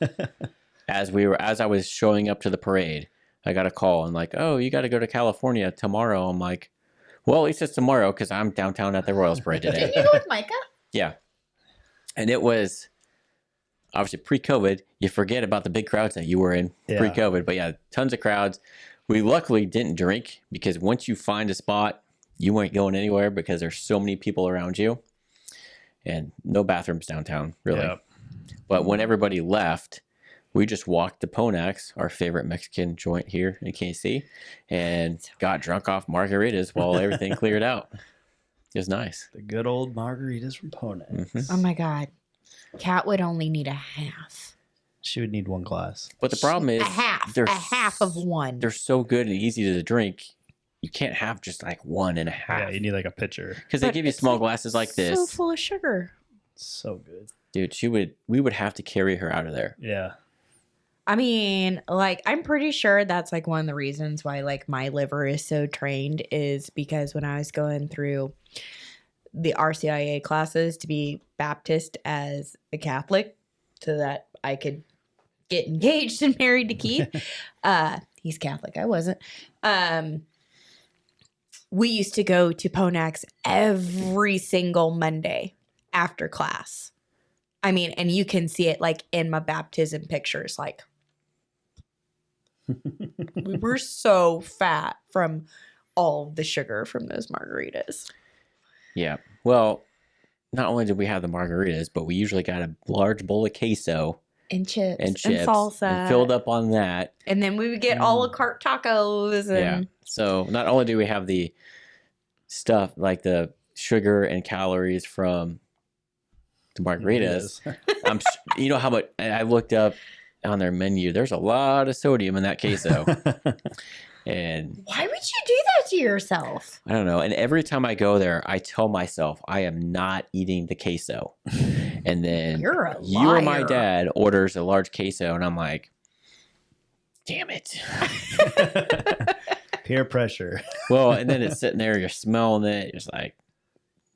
As I was showing up to the parade, I got a call and like, oh, you got to go to California tomorrow. I'm like, well, at least it's tomorrow because I'm downtown at the Royals parade today. Didn't you go with Micah? Yeah. And it was obviously pre-COVID. You forget about the big crowds that you were in pre-COVID. But yeah, tons of crowds. We luckily didn't drink because once you find a spot, you weren't going anywhere because there's so many people around you. And no bathrooms downtown, really. Yep. But when everybody left, we just walked to Ponak's, our favorite Mexican joint here in KC, and got drunk off margaritas while everything cleared out. It was nice. The good old margaritas from Ponak's. Oh my God. Kat would only need a half. She would need one glass. But the problem is A half of one. They're so good and easy to drink. You can't have just like 1.5. Yeah, you need like a pitcher. Because they But give you it's small glasses like this. So full of sugar. So good. Dude, we would have to carry her out of there. Yeah. I mean, like, I'm pretty sure that's like one of the reasons why like my liver is so trained is because when I was going through the RCIA classes to be Baptist as a Catholic so that I could get engaged and married to Keith. He's Catholic. I wasn't. We used to go to Ponak's every single Monday after class. I mean, and you can see it like in my baptism pictures. Like, we were so fat from all the sugar from those margaritas. Yeah. Well, not only did we have the margaritas, but we usually got a large bowl of queso And chips. and chips salsa. and filled up on that. And then we would get a la carte tacos. And Yeah. So not only do we have the stuff like the sugar and calories from the margaritas, you know how much I looked up on their menu. There's a lot of sodium in that queso. And why would you do that to yourself? I don't know. And every time I go there, I tell myself I am not eating the queso. And then You're a you or my liar. dad orders a large queso, and I'm like, damn it. Peer pressure. Well, and then it's sitting there, you're smelling it, you're just like,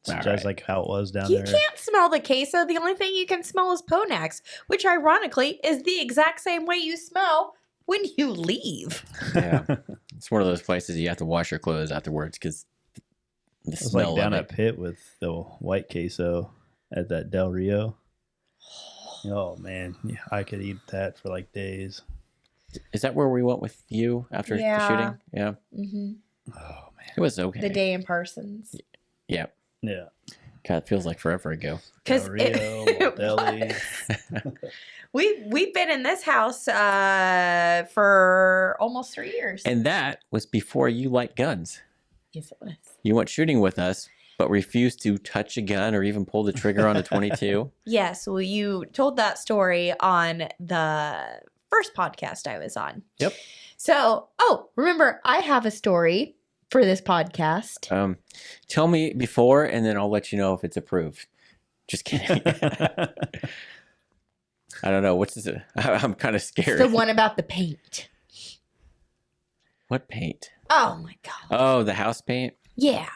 It's all just right. like how it was down You there. can't smell the queso. The only thing you can smell is Ponak's, which ironically is the exact same way you smell when you leave. Yeah. It's one of those places you have to wash your clothes afterwards because the It was smell like down of at it. Pitt with the white queso at that Del Rio. Oh man, yeah, I could eat that for like days. Is that where we went with you after the Yeah. shooting? Yeah. Mm-hmm. Oh man, It was okay. The day in Parsons. Yeah. yeah. God, it feels like forever ago. Because Del Rio, Deli. we've been in this house for almost 3 years. And that was before you liked guns. Yes, it was. You went shooting with us, but refused to touch a gun or even pull the trigger on a 22. Yes, well, you told that story on the first podcast I was on. Yep. So, remember, I have a story for this podcast. Tell me before, and then I'll let you know if it's approved. Just kidding. I don't know. What's this? I'm kind of scared. The one about the paint. What paint? Oh my God. Oh, the house paint? Yeah.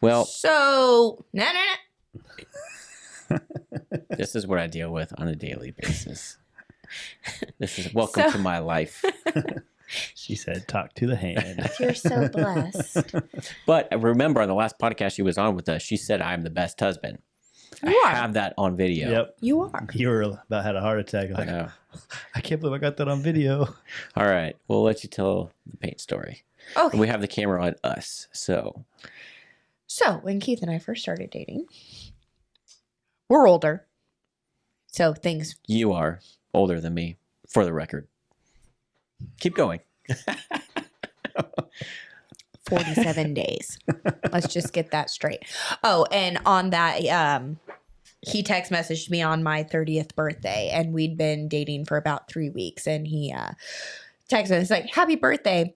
Well, So, no. this is what I deal with on a daily basis. This is welcome to my life. She said, "Talk to the hand." You're so blessed. But remember, on the last podcast she was on with us, she said I'm the best husband. You are. have that on video. Yep. You are. You were about had a heart attack. I Like, know. I can't believe I got that on video. All right. We'll let you tell the paint story. Okay. We have the camera on us. So, When Keith and I first started dating, we're older. So things. you are older than me, for the record. Keep going. 47 days. Let's just get that straight. Oh, and on that, he text messaged me on my 30th birthday, and we'd been dating for about 3 weeks. And he texted me, it's like, "Happy birthday.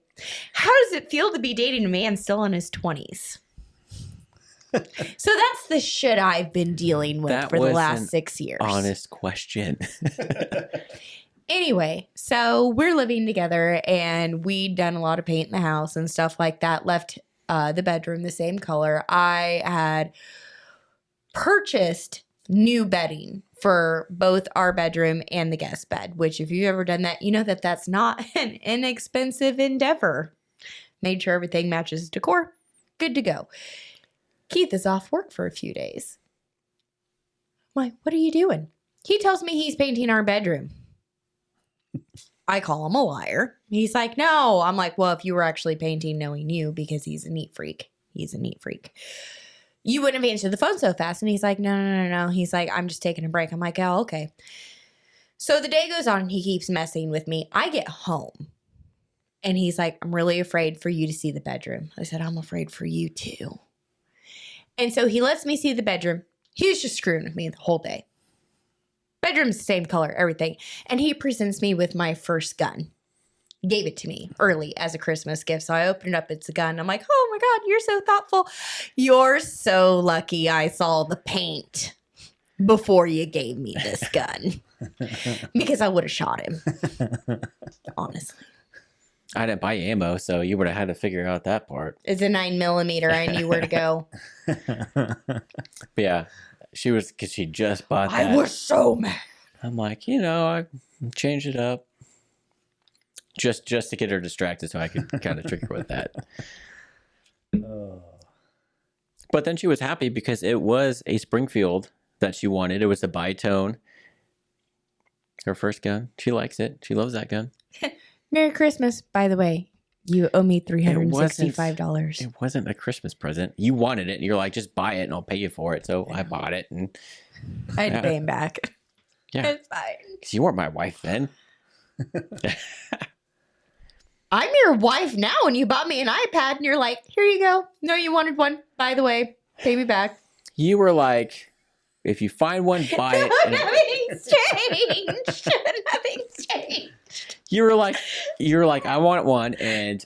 How does it feel to be dating a man still in his 20s?" So that's the shit I've been dealing with That for the was last an 6 years. Honest question. Anyway, so we're living together and we'd done a lot of paint in the house and stuff like that. Left the bedroom the same color. I had purchased new bedding for both our bedroom and the guest bed, which if you've ever done that, you know that that's not an inexpensive endeavor. Made sure everything matches decor. Good to go. Keith is off work for a few days. I'm like, "What are you doing?" He tells me he's painting our bedroom. I call him a liar. He's like, "No." I'm like, "Well, if you were actually painting knowing you," because he's a neat freak. He's a neat freak. "You wouldn't have answered the phone so fast." And he's like, No. He's like, "I'm just taking a break." I'm like, "Oh, okay." So the day goes on and he keeps messing with me. I get home and he's like, "I'm really afraid for you to see the bedroom." I said, "I'm afraid for you too." And so he lets me see the bedroom. He was just screwing with me the whole day. Bedroom's the same color, everything. And he presents me with my first gun. Gave it to me early as a Christmas gift. So I opened it up. It's a gun. I'm like, "Oh my God, you're so thoughtful. You're so lucky I saw the paint before you gave me this gun." Because I would have shot him. Honestly. I didn't buy ammo, so you would have had to figure out that part. It's a 9mm. I knew where to go. But yeah, she was, because she just bought that. I was so mad. I'm like, I changed it up. Just to get her distracted so I could kind of trick her with that. Oh. But then she was happy because it was a Springfield that she wanted. It was a bitone. Her first gun. She likes it. She loves that gun. Merry Christmas, by the way. You owe me $365. It wasn't a Christmas present. You wanted it, and you're like, "Just buy it, and I'll pay you for it." So I bought it, and I had to pay him back. yeah, It's fine. 'cause you weren't my wife then. I'm your wife now, and you bought me an iPad, and you're like, "Here you go. No, you wanted one. By the way, pay me back." You were like, "If you find one, buy it." And Nothing's changed. Nothing's changed. you were like, "I want one," and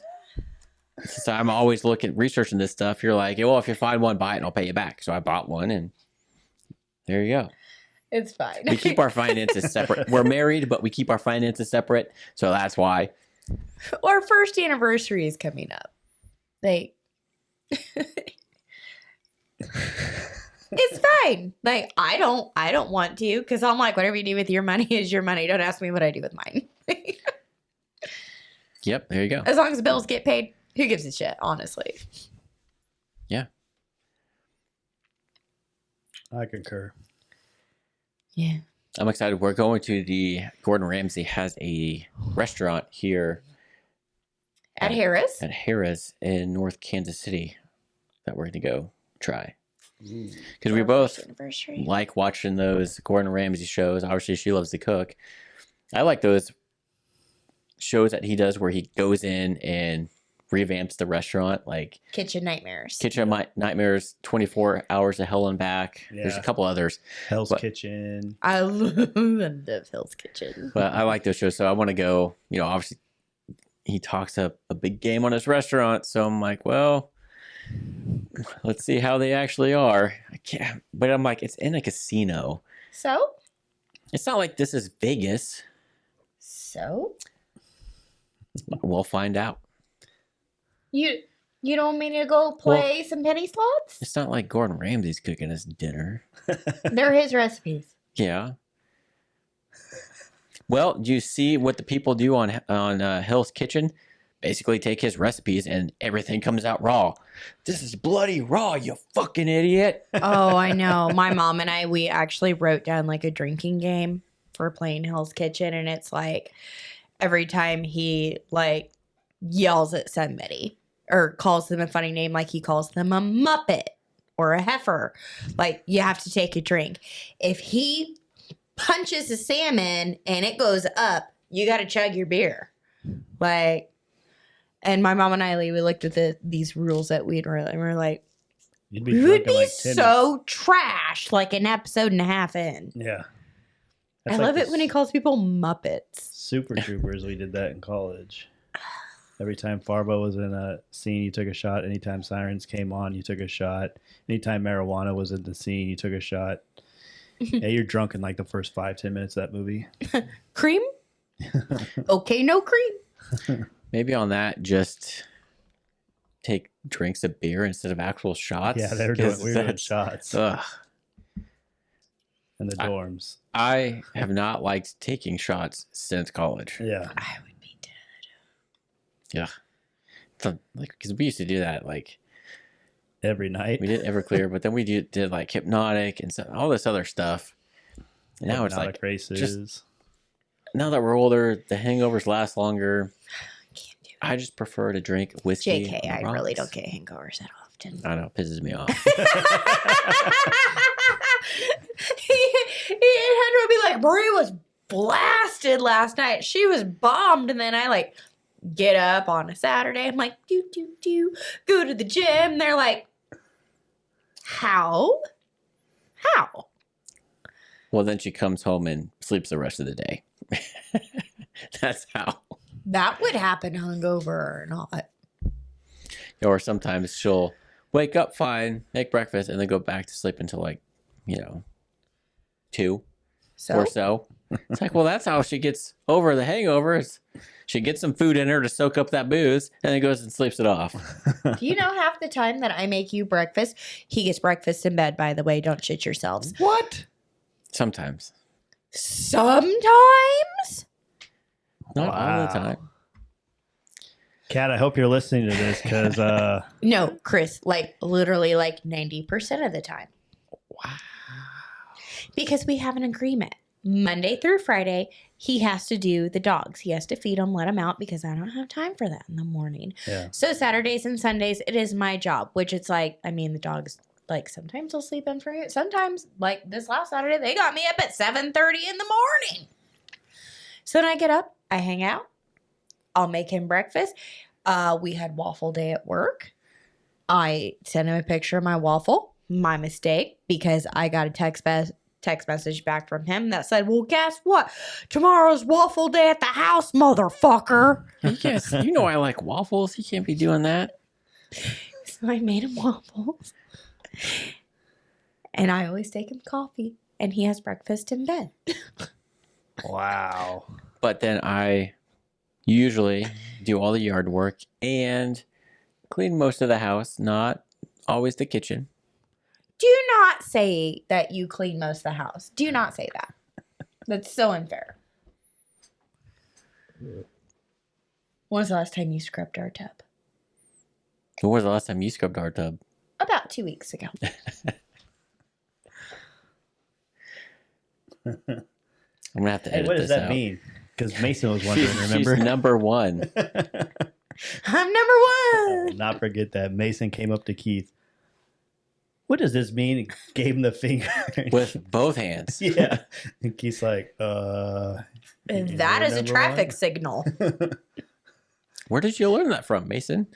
since I'm always researching this stuff, you're like, "Well, if you find one, buy it, and I'll pay you back." So I bought one, and there you go. It's fine. We keep our finances separate. We're married, but we keep our finances separate, so that's why. Our first anniversary is coming up. Like, it's fine. Like, I don't want to, because I'm like, whatever you do with your money is your money. Don't ask me what I do with mine. Yep, there you go. As long as the bills get paid, who gives a shit, honestly. Yeah. I concur. Yeah. I'm excited. We're going to Gordon Ramsay has a restaurant here At Harris? at Harris in North Kansas City that we're going to go try. Because we Our both first anniversary. like watching those Gordon Ramsay shows. Obviously, she loves to cook. I like those shows that he does where he goes in and revamps the restaurant, like Kitchen Nightmares. Kitchen Nightmares, 24 Hours of Hell and Back. There's a Yeah. couple others. Hell's But- Kitchen. I love Hell's Kitchen. But I like those shows, so I want to go. Obviously, he talks up a big game on his restaurant, so I'm like, well, let's see how they actually are. I can't, but I'm like, it's in a casino. So? It's not like this is Vegas. We'll find out. You don't want me to go play some penny slots? It's not like Gordon Ramsay's cooking us dinner. They're his recipes. Yeah. Well, do you see what the people do on Hell's Kitchen? basically take his recipes and everything comes out raw. This is bloody raw, you fucking idiot. Oh, I know. My mom and we actually wrote down like a drinking game for playing Hell's Kitchen, and it's like every time he like yells at somebody or calls them a funny name, like he calls them a Muppet or a heifer, like you have to take a drink. If he punches a salmon and it goes up, you got to chug your beer. Like, and my mom and we looked at these rules that we'd written, and we're like, You'd be we drunk would in be like 10 so minutes. trash, like an episode and a half in. Yeah. I That's like love it the when he calls people Muppets. Super Troopers, we did that in college. Every time Farbo was in a scene, you took a shot. Anytime Sirens came on, you took a shot. Anytime Marijuana was in the scene, you took a shot. Yeah, you're drunk in like the first 5-10 minutes of that movie. Cream? Okay, no cream. Maybe on that, just take drinks of beer instead of actual shots. Yeah, we were doing that's- shots Ugh. in the dorms. I have not liked taking shots since college. Yeah. I would be dead. Yeah. Like, because we used to do that. Like, Every night. we did Everclear, but then we did like Hypnotic and all this other stuff. And now it's Hypnotic like, races. now that we're older, the hangovers last longer. Can't do it. I just prefer to drink whiskey. JK, on the I really rocks. don't get hangovers that often. I know, it pisses me off. Andrew would be like, Marie was blasted last night. She was bombed. And then I like get up on a Saturday. I'm like, go to the gym. They're like, how? How? Well, then she comes home and sleeps the rest of the day. That's how. That would happen hungover or not. Or sometimes she'll wake up fine, make breakfast, and then go back to sleep until 2 So or so. It's like, well, that's how she gets over the hangovers. She gets some food in her to soak up that booze, and then goes and sleeps it off. do you know half the time that I make you breakfast? He gets breakfast in bed, by the way. Don't shit yourselves. What? Sometimes. Sometimes? Not all the Wow. time. Kat, I hope you're listening to this because No, Chris, like literally like 90% of the time. Wow. Because we have an agreement. Monday through Friday, he has to do the dogs. He has to feed them, let them out because I don't have time for that in the morning. yeah. So Saturdays and Sundays, it is my job, which it's like, I mean, the dogs, like sometimes they'll sleep in for you. Sometimes, like this last Saturday, they got me up at 7:30 in the morning. So then I get up, I hang out, I'll make him breakfast. We had waffle day at work. I sent him a picture of my waffle. My mistake, because I got a text message back from him that said, well, guess what? Tomorrow's waffle day at the house, motherfucker. Yes, you know I like waffles. He can't be doing that. So I made him waffles. And I always take him coffee. And he has breakfast in bed. Wow. But then I usually do all the yard work and clean most of the house, not always the kitchen. Do not say that you clean most of the house. Do not say that. That's so unfair. When was the last time you scrubbed our tub? When was the last time you scrubbed our tub? About 2 weeks ago. I'm gonna have to Hey, edit what does this that out. mean? Because Mason was wondering, She's remember? number one. I'm number one. Not forget that. Mason came up to Keith. What does this mean? He gave him the finger. With both hands. Yeah. And Keith's like, That you're is a number traffic one? signal. Where did you learn that from, Mason?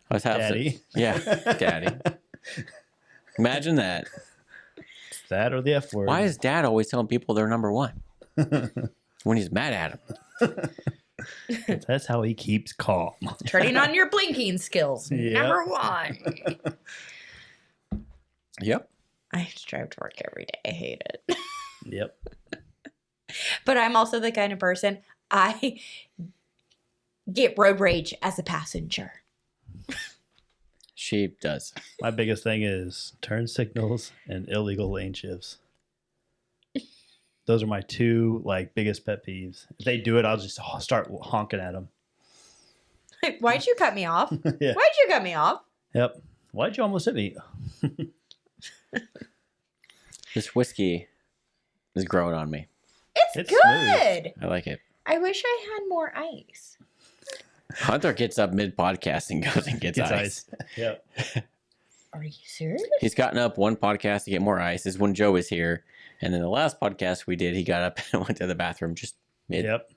I was half Daddy. Yeah, Daddy. Imagine that. It's that or the F word. Why is Dad always telling people they're number one when he's mad at them? That's how he keeps calm. Turning on your blinking skills. Yep. Number one. Yep. I have to drive to work every day. I hate it. Yep. But I'm also the kind of person, I get road rage as a passenger. She does. My biggest thing is turn signals and illegal lane shifts. Those are my two biggest pet peeves. If they do it, I'll just start honking at them. Why'd you cut me off? Yeah. Why'd you cut me off? Yep. Why'd you almost hit me? This whiskey is growing on me. It's It's good. I like it. I wish I had more ice. Hunter gets up mid-podcast and goes and gets ice. Yep. Are you serious? He's gotten up one podcast to get more ice. This is when Joe was here. And then the last podcast we did, he got up and went to the bathroom just mid. Yep.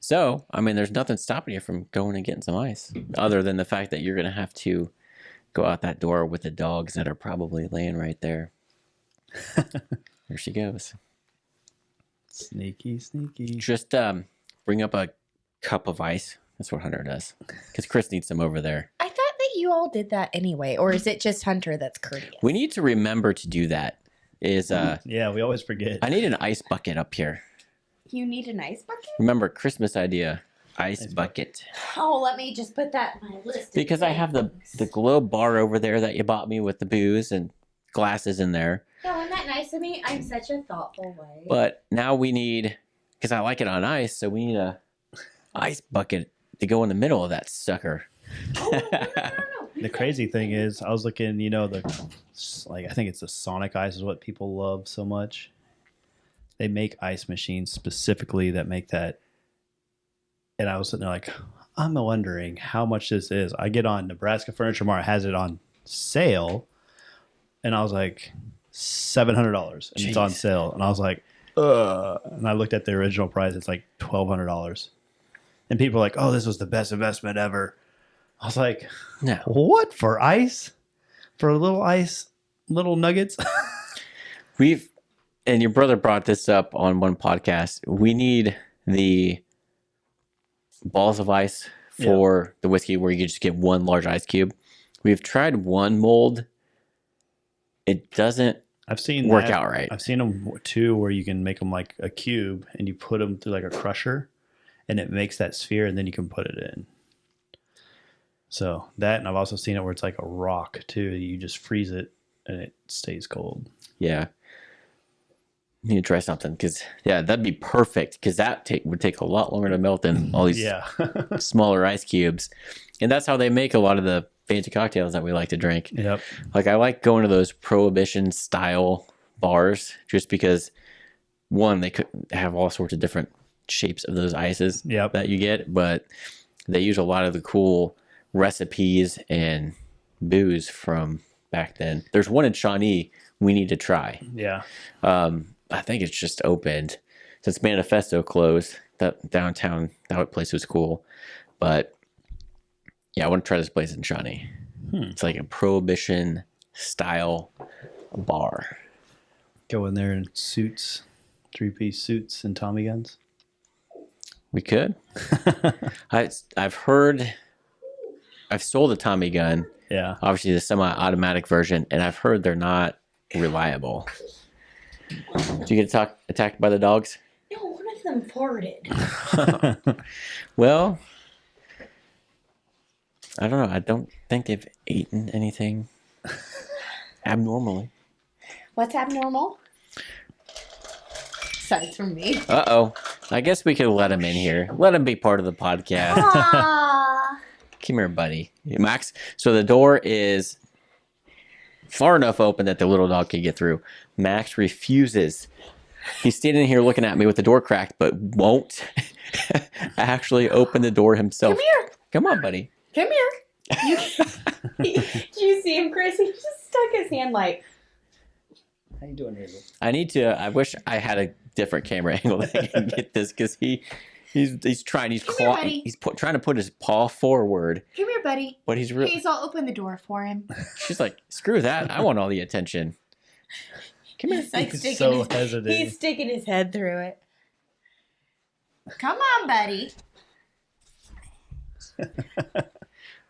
So, I mean, there's nothing stopping you from going and getting some ice, other than the fact that you're going to have to go out that door with the dogs that are probably laying right there. There she goes. Sneaky, sneaky. Just bring up a cup of ice. That's what Hunter does. Because Chris needs some over there. I thought that you all did that anyway, or is it just Hunter that's courteous? We need to remember to do that. Yeah, we always forget. I need an ice bucket up here. You need an ice bucket? Remember, Christmas idea. Ice bucket. Oh, let me just put that on my list. Because I have the globe bar over there that you bought me with the booze and glasses in there. Yeah, isn't that nice of me? I'm such a thoughtful way. But now we need, because I like it on ice, so we need a ice bucket to go in the middle of that sucker. Oh, no. The crazy thing is, I was looking, I think it's the Sonic ice is what people love so much. They make ice machines specifically that make that. And I was sitting there like, I'm wondering how much this is. I get on Nebraska Furniture Mart, has it on sale. And I was like, $700. And it's on sale. And I was like, ugh. And I looked at the original price. It's like $1,200. And people are like, oh, this was the best investment ever. I was like, No. what? For ice? For little ice, little nuggets? And your brother brought this up on one podcast. We need the balls of ice for the whiskey where you can just get one large ice cube. We've tried one mold. It doesn't work out right. I've seen them too where you can make them like a cube and you put them through like a crusher and it makes that sphere and then you can put it in. So that, and I've also seen it where it's like a rock too. You just freeze it and it stays cold. Yeah. Need to try something because, that'd be perfect because that would take a lot longer to melt than all these smaller ice cubes. And that's how they make a lot of the fancy cocktails that we like to drink. Yep. Like, I like going to those Prohibition style bars just because, one, they could have all sorts of different shapes of those ices that you get, but they use a lot of the cool recipes and booze from back then. There's one in Shawnee we need to try. Yeah. I think it's just opened since Manifesto closed. That downtown, that place was cool. But I want to try this place in Shawnee. It's like a Prohibition style bar. Go in there in suits, 3-piece suits and Tommy guns. We could. I've heard, I've sold a Tommy gun. Yeah. Obviously the semi-automatic version, and I've heard they're not reliable. Did you get attacked by the dogs? No, one of them farted. Well, I don't know. I don't think they've eaten anything abnormally. What's abnormal? Aside from me. Uh-oh. I guess we could let him in here. Let him be part of the podcast. Aww. Come here, buddy. Max, so the door is far enough open that the little dog can get through. Max refuses. He's standing here looking at me with the door cracked, but won't actually open the door himself. Come here. Come on, buddy. Come here. Did you see him, Chris? He just stuck his hand like. How you doing, Hazel? I wish I had a different camera angle that I can get this because he's trying. He's Come here, buddy. He's trying to put his paw forward. Come here, buddy. But he's really. Please, I'll open the door for him. She's like, screw that. I want all the attention. Come here. He's like He's so hesitant. He's sticking his head through it. Come on, buddy.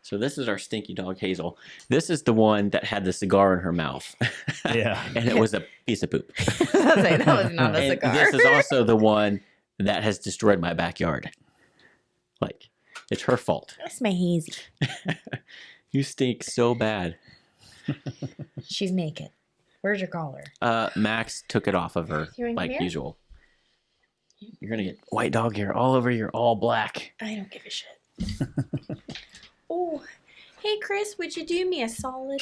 So this is our stinky dog, Hazel. This is the one that had the cigar in her mouth. Yeah. And it was a piece of poop. I was like, that was not a And cigar. this is also the one that has destroyed my backyard. Like, it's her fault. That's my hazy. You stink so bad. She's naked. Where's your collar? Max took it off of her, You wanna come like here? usual. You're going to get white dog hair all over your all black. I don't give a shit. Oh, hey Chris, would you do me a solid?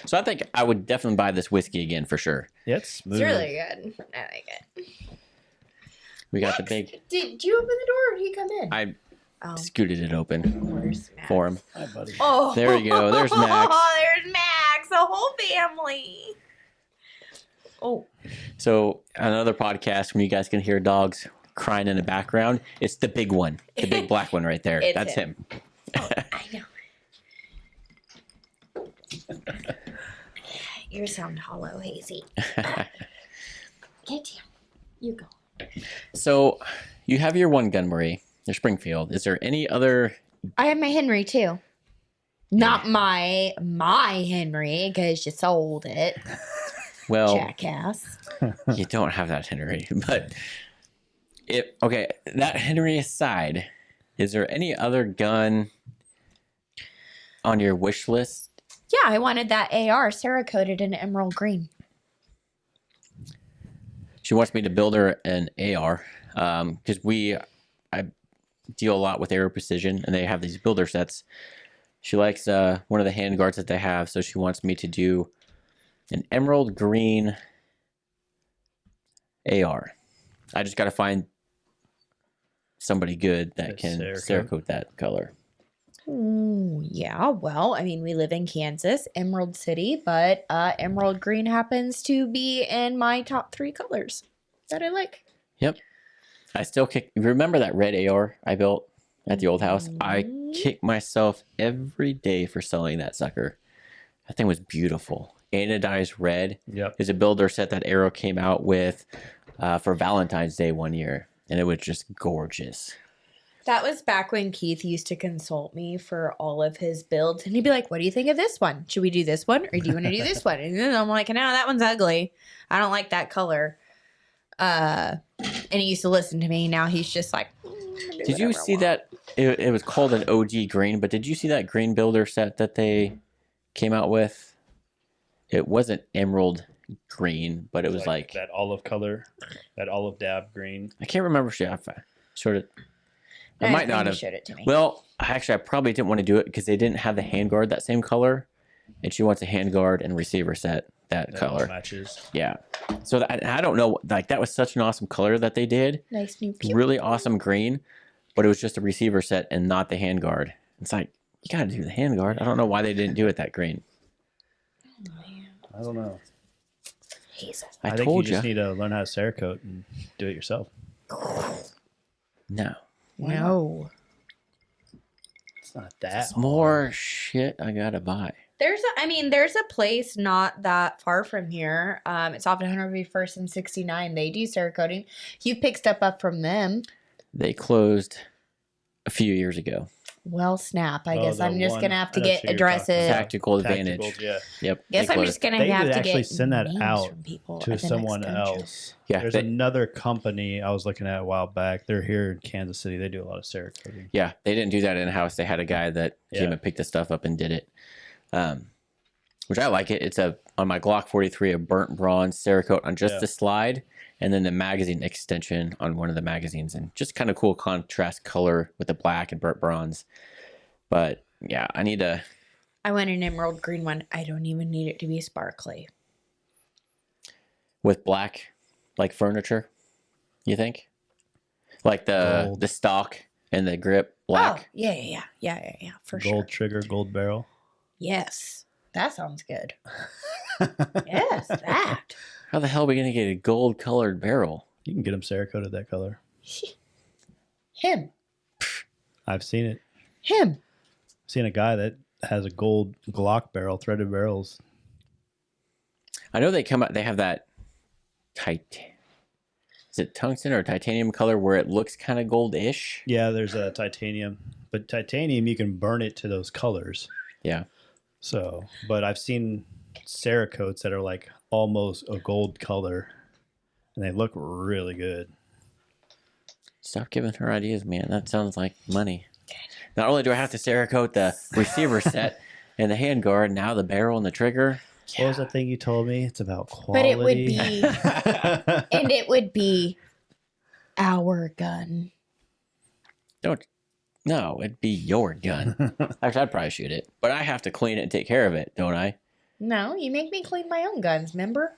So I think I would definitely buy this whiskey again for sure. Yeah, it's smooth. It's really good. I like it. We got the big. Did you open the door or did he come in? I Oh, scooted it open where's Max? for him. Hi, buddy. Oh, There you go. There's Max. Oh, there's Max. The whole family. Oh, So another podcast when you guys can hear dogs crying in the background. It's the big one, the big black one right there. It's That's him. I know. You sound hollow, Hazy. Get him. You go. So you have your one gun, Marie. Your Springfield. Is there any other? I have my Henry too. Not my Henry because you sold it, Well, jackass. you don't have that Henry, but okay. That Henry aside, is there any other gun on your wish list? Yeah, I wanted that AR Cerakoted in emerald green. She wants me to build her an AR because I deal a lot with Aero Precision, and they have these builder sets. She likes one of the hand guards that they have, so she wants me to do an emerald green AR. I just got to find somebody good that can Cerakote that color. Ooh, yeah, well, I mean, we live in Kansas, Emerald City, but emerald green happens to be in my top 3 colors that I like. Yep. I still remember that red AR I built at the old house? I kick myself every day for selling that sucker. That thing was beautiful. Anodized red. Yep. Is a builder set that Aero came out with for Valentine's Day one year, and it was just gorgeous. That was back when Keith used to consult me for all of his builds, and he'd be like, what do you think of this one? Should we do this one, or do you want to do this one? And then I'm like, no, that one's ugly. I don't like that color. And he used to listen to me. Now he's just like, did you see that? It was called an OG green, but did you see that green builder set that they came out with? It wasn't emerald green, but it was like that olive color, that olive dab green. I can't remember. Sort of. I might not have showed it to me. Well, actually, I probably didn't want to do it because they didn't have the handguard that same color, and she wants a handguard and receiver set that color matches. Yeah. So I don't know. Like that was such an awesome color that they did. Nice new Really awesome green, but it was just a receiver set and not the handguard. It's like you got to do the handguard. I don't know why they didn't do it that green. I don't know. I think told you just need to learn how to Cerakote and do it yourself. No. No. It's not that. It's more shit I gotta buy. There's a place not that far from here. It's off 101st and 69. They do Cerakoting. You picked stuff up from them. They closed a few years ago. Well, snap. I guess I'm just one- gonna have to I know get who you're addresses. Tactical Advantage. Tactical, yeah. Yep. Guess they I'm closed. just gonna They have would to actually get send that names out from people to at the someone next junction. else. Yeah, There's another company I was looking at a while back. They're here in Kansas City. They do a lot of Cerakoting. Yeah, they didn't do that in house. They had a guy that came and picked the stuff up and did it, which I like it. It's on my Glock 43 a burnt bronze Cerakote on just the slide, and then the magazine extension on one of the magazines, and just kind of cool contrast color with the black and burnt bronze. But yeah, I want an emerald green one. I don't even need it to be sparkly. with black, like furniture. You think, like the stock and the grip black? Oh, yeah, for Gold sure. trigger, gold barrel. Yes, that sounds good. Yes, that. How the hell are we gonna get a gold colored barrel? You can get them Cerakoted that color. Him. I've seen it. Him. I've seen a guy that has a gold Glock barrel, threaded barrels. I know they come out. They have that is it tungsten or titanium color where it looks kind of gold-ish? Yeah, there's a titanium, but titanium you can burn it to those colors. Yeah. So, but I've seen Cerakotes that are like almost a gold color, and they look really good. Stop giving her ideas, man. That sounds like money. Not only do I have to Cerakote the receiver set and the handguard, now the barrel and the trigger. What was that thing you told me? It's about quality. But it would be, and it would be our gun. Don't. No, it'd be your gun. Actually, I'd probably shoot it, but I have to clean it and take care of it, don't I? No, you make me clean my own guns, remember?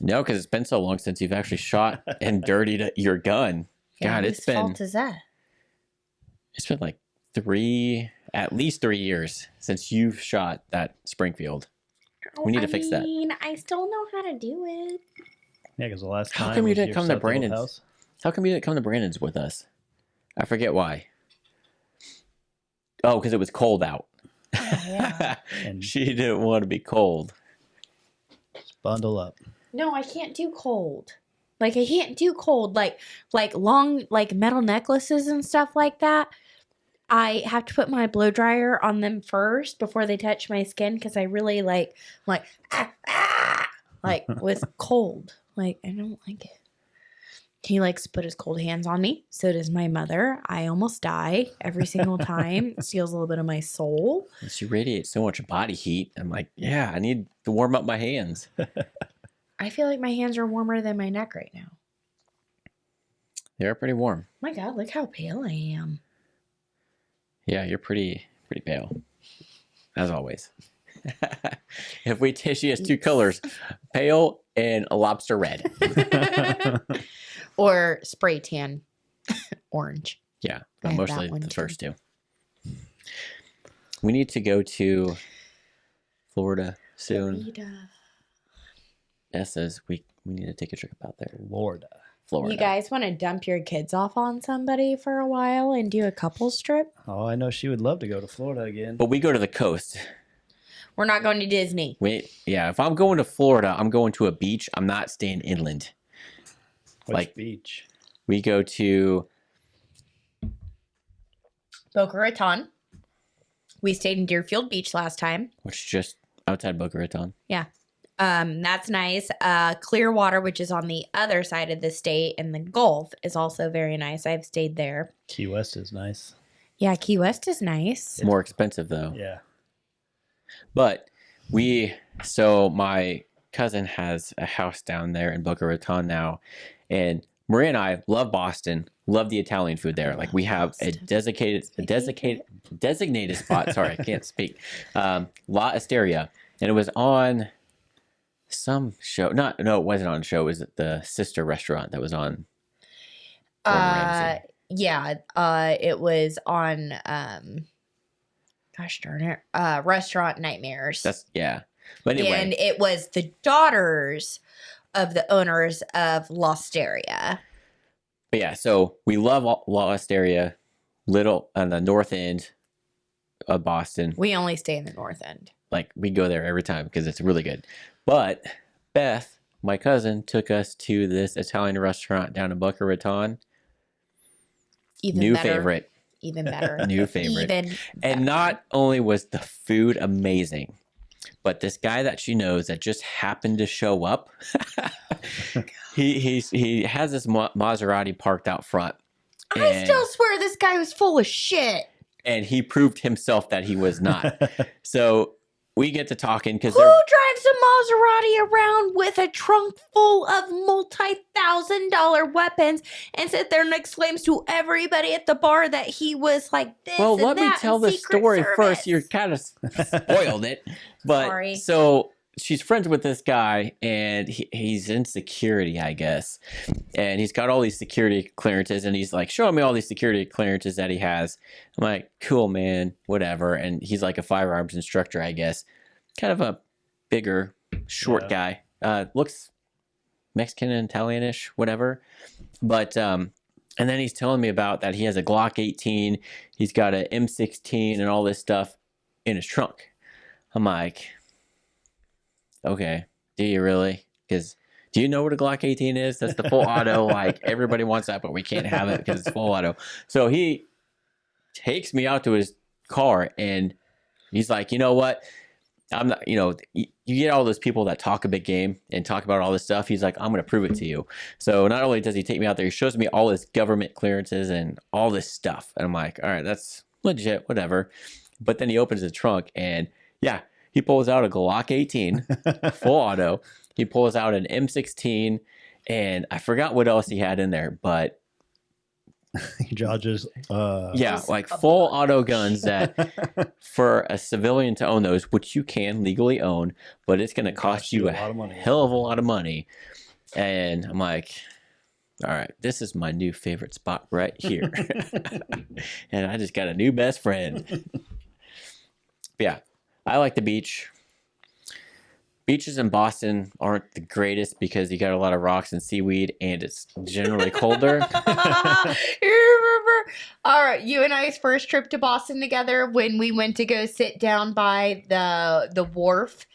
No, because it's been so long since you've actually shot and dirtied your gun. Yeah, God, whose fault is that? it's been like at least 3 years since you've shot that Springfield. We need to fix that. I still know how to do it. Yeah, because the last How time. come you was didn't your come to stuff at the old Brandon's? house. How come you didn't come to Brandon's with us? I forget why. Oh, because it was cold out. Oh, yeah. And She didn't want to be cold. just bundle up. No, I can't do cold. Like I can't do cold. Like long like metal necklaces and stuff like that. I have to put my blow dryer on them first before they touch my skin because I really like with cold. Like I don't like it. He likes to put his cold hands on me. So does my mother. I almost die every single time. It steals a little bit of my soul. She radiates so much body heat. I'm like, yeah, I need to warm up my hands. I feel like my hands are warmer than my neck right now. They're pretty warm. My God, look how pale I am. Yeah, you're pretty pale, as always. She has two colors, pale and a lobster red. Or spray tan orange. Yeah, I but have mostly that one the too. first two. We need to go to Florida soon. Florida. Yes, says we need to take a trip out there. Florida. Florida. You guys want to dump your kids off on somebody for a while and do a couples trip? Oh, I know she would love to go to Florida again. But we go to the coast. We're not going to Disney. Yeah, if I'm going to Florida, I'm going to a beach. I'm not staying inland. Which like- beach? We go to Boca Raton. We stayed in Deerfield Beach last time. which is just outside Boca Raton. That's nice. Clearwater, which is on the other side of the state, and the Gulf is also very nice. I've stayed there. Key West is nice. Yeah, Key West is nice. It's more expensive though. Yeah. But my cousin has a house down there in Boca Raton now, and Maria and I love Boston, love the Italian food there. Like we have a designated spot. Sorry, I can't speak. La Asteria, and it was on some show. It wasn't on a show. It was the sister restaurant that was on. Gordon Ramsay. Yeah. It was on. Gosh darn it! Restaurant Nightmares. But anyway, And it was the daughters of the owners of Losteria. but yeah, so we love La Asteria, little on the north end of Boston. We only stay in the north end. Like we go there every time because it's really good. But Beth, my cousin, took us to this Italian restaurant down in Boca Raton. Even New better. favorite. Even better. New favorite. Even And not only was the food amazing, but this guy that she knows that just happened to show up, he has this Maserati parked out front. I still swear this guy was full of shit. And he proved himself that he was not. So we get to talking because Who drives a Maserati around with a trunk full of multi-$1,000 weapons and sit there and exclaims to everybody at the bar that he was like this? well, and let me that tell in the Secret story Service? first. You kind of spoiled it. But Sorry. so she's friends with this guy, and he's in security, I guess. And he's got all these security clearances, and he's like showing me all these security clearances that he has. I'm like, cool, man, whatever. And he's like a firearms instructor, I guess. Kind of a bigger, short guy. Looks Mexican and Italianish, whatever. But and then he's telling me about that he has a Glock 18, he's got an M16 and all this stuff in his trunk. I'm like, okay, do you really? Because do you know what a Glock 18 is? That's the full auto. Like everybody wants that, but we can't have it because it's full auto. So he takes me out to his car and he's like, you know what? I'm not, you get all those people that talk a big game and talk about all this stuff. He's like, I'm going to prove it to you. So not only does he take me out there, he shows me all his government clearances and all this stuff. And I'm like, all right, that's legit, whatever. But then he opens the trunk and yeah, he pulls out a Glock 18, full auto. He pulls out an M16 and I forgot what else he had in there, but Dodgers. Yeah, Just like a full bunch. auto guns that for a civilian to own those, which you can legally own, but it's going to cost you a lot of money. hell of a lot of money. And I'm like, all right, this is my new favorite spot right here. And I just got a new best friend. But yeah, I like the beach. Beaches in Boston aren't the greatest because you got a lot of rocks and seaweed, and it's generally colder. You remember you and I's first trip to Boston together when we went to go sit down by the wharf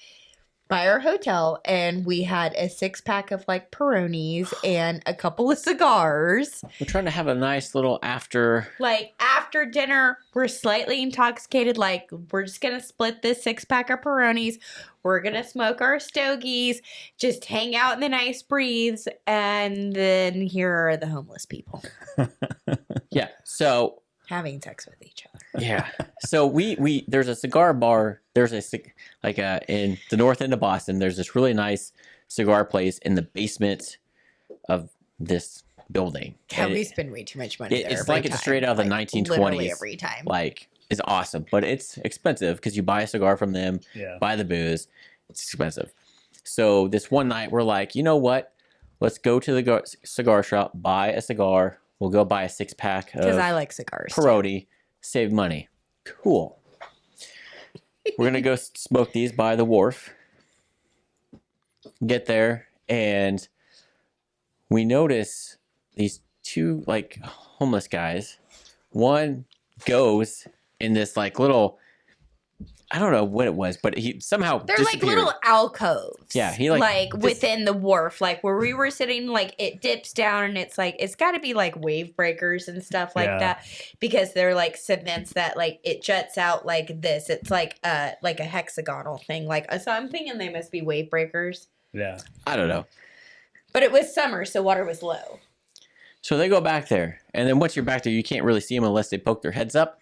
by our hotel, and we had a 6-pack of like Peronis and a couple of cigars. We're trying to have a nice little after. Like after dinner, we're slightly intoxicated. Like we're just gonna split this 6-pack of Peronis. We're gonna smoke our stogies, just hang out in the nice breeze, and then here are the homeless people Yeah, so having sex with each other. yeah, so we there's a cigar bar. There's in the north end of Boston. There's this really nice cigar place in the basement of this building. Yeah, And we spend way too much money there. it's every like it's time. straight out of the Like, 1920s. literally every time. Like, it's awesome, but it's expensive because you buy a cigar from them, Yeah. buy the booze. It's expensive. So this one night we're like, you know what? Let's go to the cigar shop, buy a cigar. We'll go buy a 6-pack Because of I like cigars. too. Peroni, save money. Cool. We're gonna go smoke these by the wharf. Get there, and we notice these two like homeless guys. One goes in this like little, I don't know what it was, but he somehow They're disappeared. like little alcoves. Yeah, he within the wharf, like where we were sitting, like it dips down and it's like it's got to be like wave breakers and stuff like Yeah. that because they're like cements that like it juts out like this. It's like a hexagonal thing. Like so, I'm thinking they must be wave breakers. Yeah. I don't know. But it was summer, so water was low. So they go back there, and then once you're back there, you can't really see them unless they poke their heads up.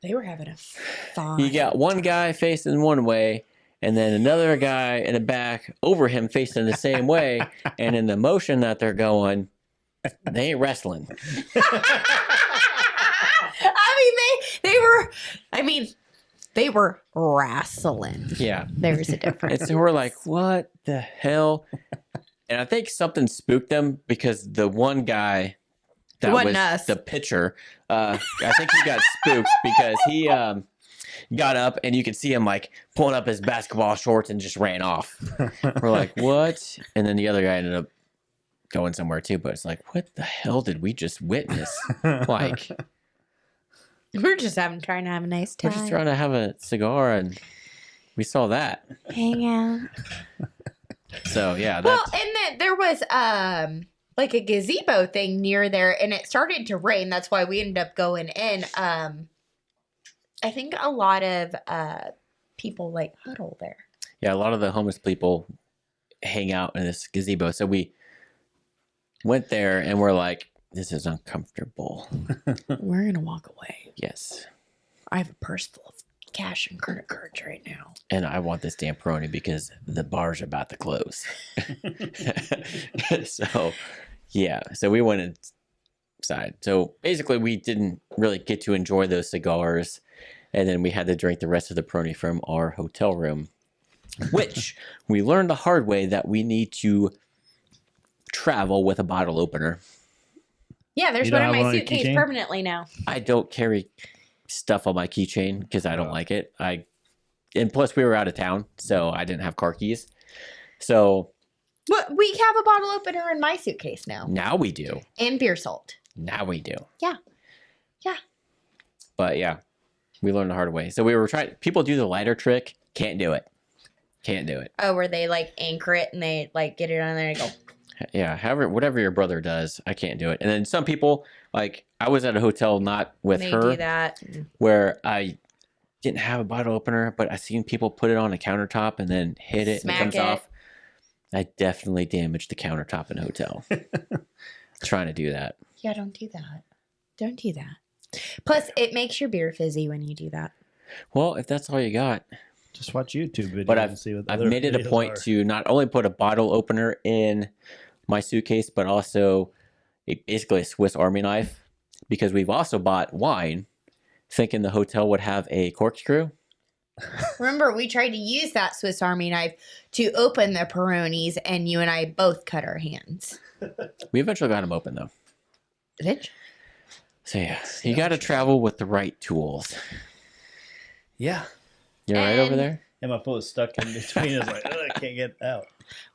They were having a fun. You got one guy facing one way, and then another guy in the back over him facing the same way. And in the motion that they're going, they ain't wrestling. They were wrestling. Yeah. There's a difference. And so we're like, what the hell? And I think something spooked them because the one guy that Wasn't was us. the pitcher, I think he got spooked because he got up and you could see him like pulling up his basketball shorts and just ran off. We're like, what? And then the other guy ended up going somewhere too, but it's like, what the hell did we just witness? Like, We're just trying to have a nice we're time. just trying to have a cigar and we saw that. hang out. So yeah, Well, that's, and then there was like a gazebo thing near there, and it started to rain. That's why we ended up going in. I think a lot of people like huddle there. yeah, a lot of the homeless people hang out in this gazebo. So we went there and we're like, this is uncomfortable. We're gonna walk away. Yes. I have a purse full of cash and credit cards right now. And I want this damn Peroni because the bar's about to close. So, yeah. So we went inside. So basically, we didn't really get to enjoy those cigars. And then we had to drink the rest of the Peroni from our hotel room, which we learned the hard way that we need to travel with a bottle opener. Yeah, there's You one don't in have my one on your suitcase keychain? permanently now. I don't carry stuff on my keychain because I don't Oh. like it. And plus we were out of town, so I didn't have car keys. So Well, we have a bottle opener in my suitcase now, now we do. and beer salt. Now we do. Yeah. Yeah. But yeah, we learned the hard way. So we were trying. People do the lighter trick. Can't do it. Can't do it. Oh, where they like anchor it and they like get it on there and go. Yeah. However, whatever your brother does, I can't do it. And then some people, like I was at a hotel not with They her, do that. where I didn't have a bottle opener, but I seen people put it on a countertop and then hit it Smack and it it. comes off. I definitely damaged the countertop in a hotel. Trying to do that. Yeah, don't do that. Don't do that. Plus, it makes your beer fizzy when you do that. Well, if that's all you got. Just watch YouTube videos But and see what I've other made it a videos point are. to not only put a bottle opener in my suitcase, but also basically a Swiss Army knife, because we've also bought wine thinking the hotel would have a corkscrew. Remember, we tried to use that Swiss Army knife to open the Peronis, and you and I both cut our hands. We eventually got them open, though. Bitch. So, yeah, you got to travel with the right tools. Yeah. You're right over there? And my foot was stuck in between. It's like, I can't get out.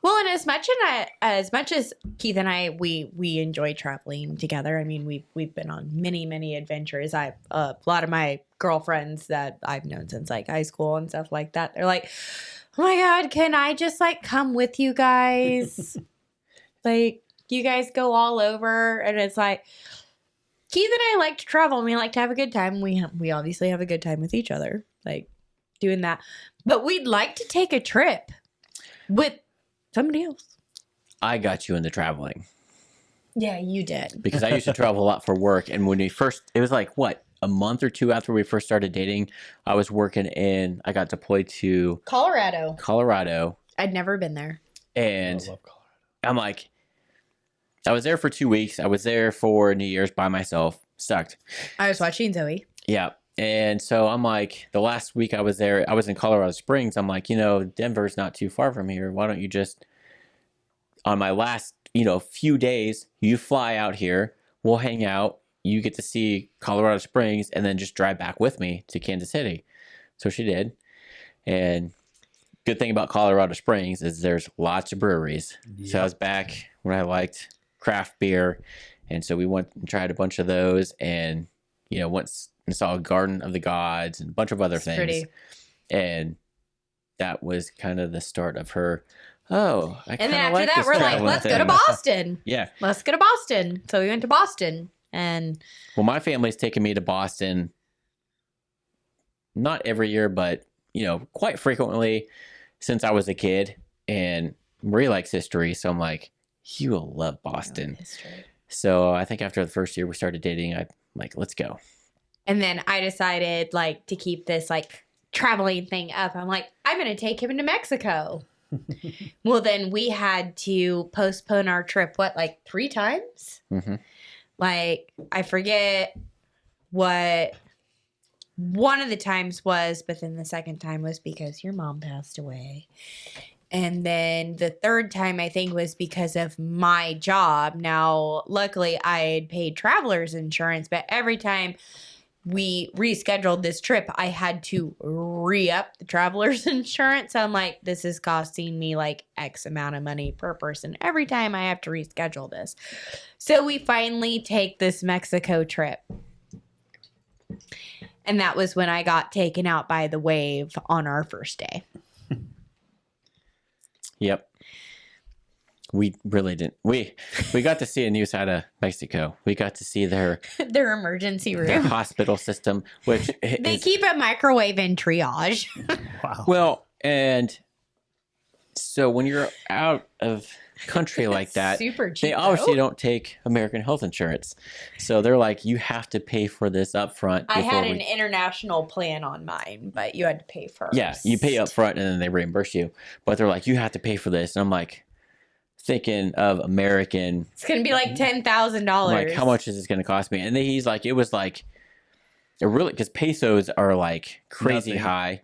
Well, and as much as Keith and I, we enjoy traveling together. I mean, we've been on many adventures. I a lot of my girlfriends that I've known since like high school and stuff like that. They're like, "Oh my God, can I just like come with you guys? Like, you guys go all over." And it's like, Keith and I like to travel and we like to have a good time. We obviously have a good time with each other, like doing that. But we'd like to take a trip with somebody else. I got you into traveling. Yeah, you did. Because I used to travel a lot for work. And when we first, it was like, what, a month or two after we first started dating, I was working I got deployed to Colorado. I'd never been there. And I love Colorado. I'm like, I was there for 2 weeks. I was there for New Year's by myself. Sucked. I was watching Zoe. Yeah. And so I'm like, the last week I was there, I was in Colorado Springs. I'm like, Denver's not too far from here. Why don't you just, on my last, few days, you fly out here, we'll hang out, you get to see Colorado Springs, and then just drive back with me to Kansas City. So she did. And good thing about Colorado Springs is there's lots of breweries. Yep. So I was back when I liked craft beer. And so we went and tried a bunch of those and, once and saw Garden of the Gods and a bunch of other things. Pretty. And that was kind of the start of her, and then after that, we're like, let's go to Boston. Yeah. Let's go to Boston. So we went to Boston. And well, my family's taken me to Boston not every year, but, quite frequently since I was a kid. And Marie likes history. So I'm like, you will love Boston. So I think after the first year we started dating, I'm like, let's go. And then I decided like to keep this like traveling thing up. I'm like, I'm going to take him to Mexico. Well, then we had to postpone our trip, like 3 times? Mm-hmm. Like, I forget what one of the times was, but then the second time was because your mom passed away. And then the third time, I think, was because of my job. Now, luckily, I had paid traveler's insurance, but every time we rescheduled this trip, I had to re-up the traveler's insurance. So I'm like, this is costing me like X amount of money per person every time I have to reschedule this. So we finally take this Mexico trip. And that was when I got taken out by the wave on our first day. Yep. We really didn't. We got to see a new side of Mexico. We got to see their emergency room, their hospital system, which they keep a microwave in triage. Wow. Well, and so when you're out of country like that, super cheap, they obviously don't take American health insurance. So they're like, you have to pay for this up front. I had an international plan on mine, but you had to pay first. Yeah, you pay up front and then they reimburse you. But they're like, you have to pay for this. And I'm like, thinking of American. It's going to be like $10,000. Like, how much is this going to cost me? And then he's like, it was like, it really, because pesos are like crazy high.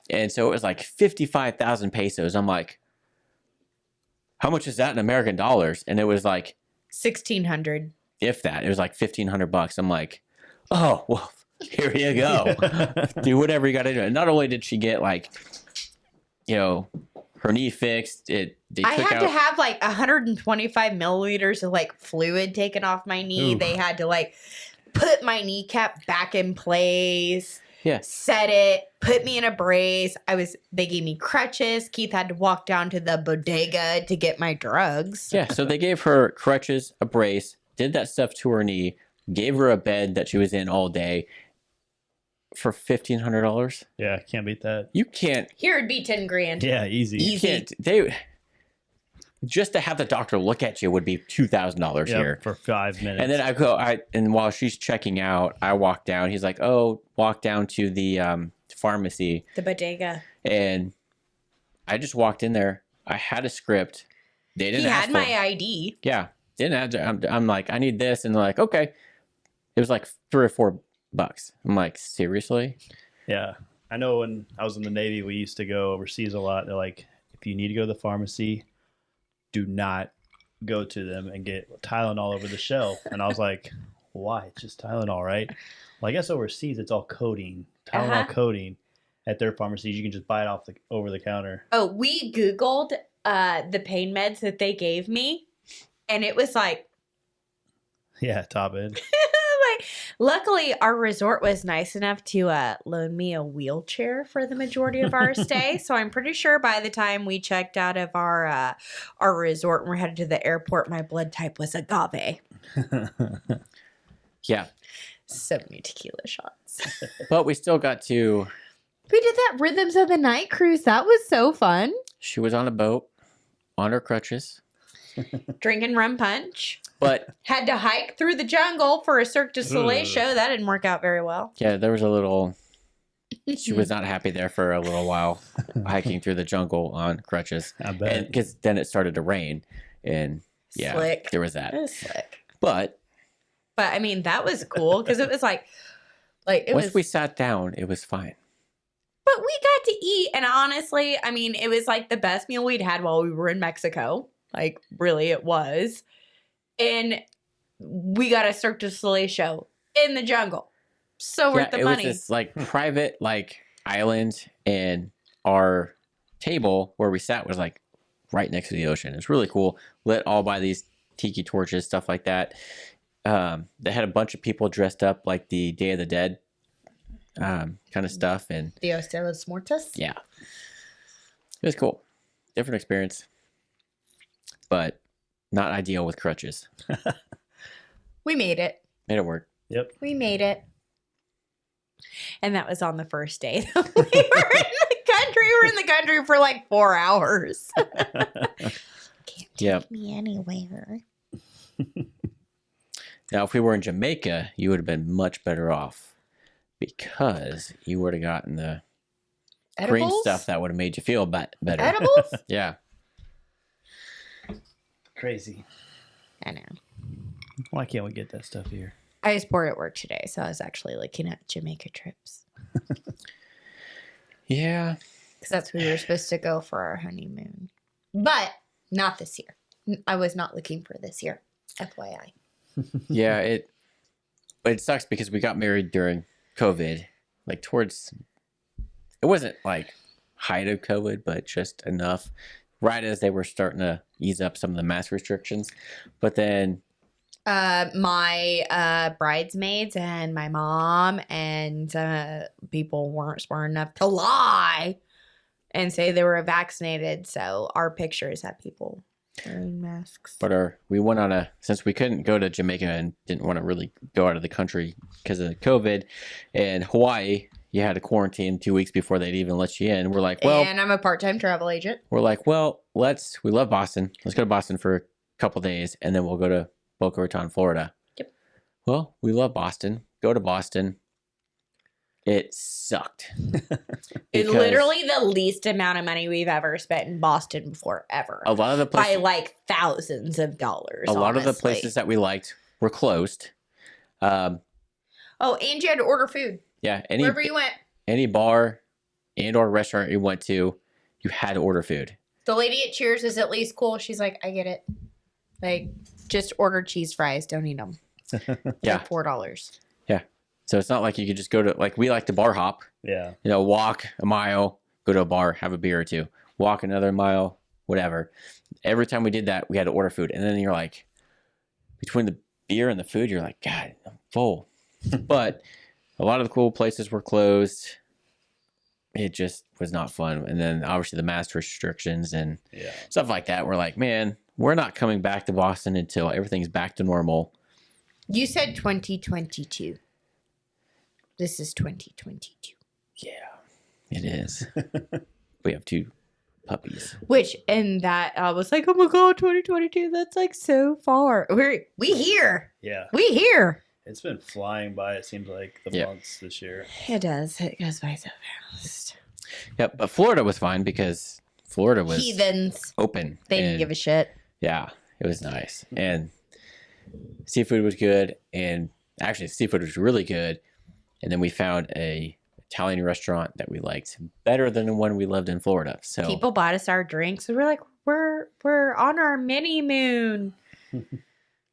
And so it was like 55,000 pesos. I'm like, how much is that in American dollars? And it was like 1,600. If that. It was like $1,500. I'm like, oh, well, here you go. Do whatever you got to do. And not only did she get like, her knee fixed, I had to have like 125 milliliters of like fluid taken off my knee. Ooh. They had to like put my kneecap back in place. Yeah. Set it, put me in a brace. They gave me crutches. Keith had to walk down to the bodega to get my drugs. Yeah, so they gave her crutches, a brace, did that stuff to her knee, gave her a bed that she was in all day for $1,500. Yeah, can't beat that. You can't. Here it'd be 10 grand. Yeah, easy. You can't. Just to have the doctor look at you would be $2,000 here for 5 minutes. And then and while she's checking out, I walk down. He's like, "Oh, walk down to the pharmacy, the bodega." And I just walked in there. I had a script. They didn't. He had my ID. Yeah, didn't have to. I'm like, I need this, and they're like, okay. It was like $3 or $4. I'm like, seriously? Yeah. I know when I was in the Navy, we used to go overseas a lot. They're like, if you need to go to the pharmacy, do not go to them and get Tylenol over the shelf. And I was like, why? It's just Tylenol, right? Well, I guess overseas it's all coating, Tylenol coating. At their pharmacies, you can just buy it over the counter. Oh, we Googled the pain meds that they gave me, and it was like, Yeah, top end. like, luckily our resort was nice enough to loan me a wheelchair for the majority of our stay. So I'm pretty sure by the time we checked out of our resort and we're headed to the airport, my blood type was agave. Yeah. So many tequila shots. But we still got to... We did that Rhythms of the Night cruise. That was so fun. She was on a boat, on her crutches. Drinking rum punch. But... Had to hike through the jungle for a Cirque du Soleil show. That didn't work out very well. Yeah, there was a little... She was not happy there for a little while, hiking through the jungle on crutches. I bet. Because then it started to rain. And yeah, Slick. there was that. It was slick. But I mean, that was cool because it was like once we sat down, it was fine. But we got to eat, and honestly, I mean, it was like the best meal we'd had while we were in Mexico. Like, really, it was. And we got a Cirque du Soleil show in the jungle. So worth the money. It was this like private like island, and our table where we sat was like right next to the ocean. It's really cool. Lit all by these tiki torches, stuff like that. They had a bunch of people dressed up like the Day of the Dead kind of stuff, and Dios de los Muertos. yeah, it was cool. Different experience, but not ideal with crutches. We made it. Made it work. Yep. We made it. And that was on the first day that we were in the country. We were in the country for like 4 hours. Can't take me anywhere. Now, if we were in Jamaica, you would have been much better off because you would have gotten the green Edibles? stuff that would have made you feel better. Edibles? Yeah. Crazy. I know. Why can't we get that stuff here? I was bored at work today, so I was actually looking at Jamaica trips. Yeah. Because that's where we were supposed to go for our honeymoon. But not this year. I was not looking for this year. FYI. Yeah, it sucks because we got married during COVID, like towards, it wasn't like height of COVID, but just enough right as they were starting to ease up some of the mask restrictions. But then my bridesmaids and my mom and people weren't smart enough to lie and say they were vaccinated. So our pictures had people wearing masks. But we went on since we couldn't go to Jamaica and didn't want to really go out of the country because of COVID, and Hawaii, you had to quarantine 2 weeks before they'd even let you in. We're like, well, and I'm a part-time travel agent. we love Boston. Let's go to Boston for a couple days, and then we'll go to Boca Raton, Florida. Yep. Well, we love Boston. Go to Boston. It sucked. It's literally the least amount of money we've ever spent in Boston before, ever. A lot of the places, by like thousands of dollars. a lot of the places that we liked were closed. Oh, and you had to order food. Yeah, Wherever you went. any bar and or restaurant you went to, you had to order food. The lady at Cheers is at least cool. She's like, I get it. Like, just order cheese fries. Don't eat them. Yeah. Like $4. Yeah. So it's not like you could just go to, like, we like to bar hop. Yeah. You know, walk a mile, go to a bar, have a beer or two. Walk another mile, whatever. Every time we did that, we had to order food. And then you're like, between the beer and the food, you're like, God, I'm full. But a lot of the cool places were closed. It just was not fun. And then obviously the mask restrictions and stuff like that. We're like, man, we're not coming back to Boston until everything's back to normal. You said 2022. This is 2022. Yeah, it is. We have 2 puppies. Which, and that I was like, oh my God, 2022. That's like so far. We here. Yeah. We here. It's been flying by, it seems like, the months this year. It does. It goes by so fast. Yep, but Florida was fine because Florida was Heathens. open. They didn't give a shit. Yeah, it was nice. And seafood was good, and actually seafood was really good. And then we found a Italian restaurant that we liked better than the one we lived in Florida. So People bought us our drinks. And we're like, we're on our mini moon.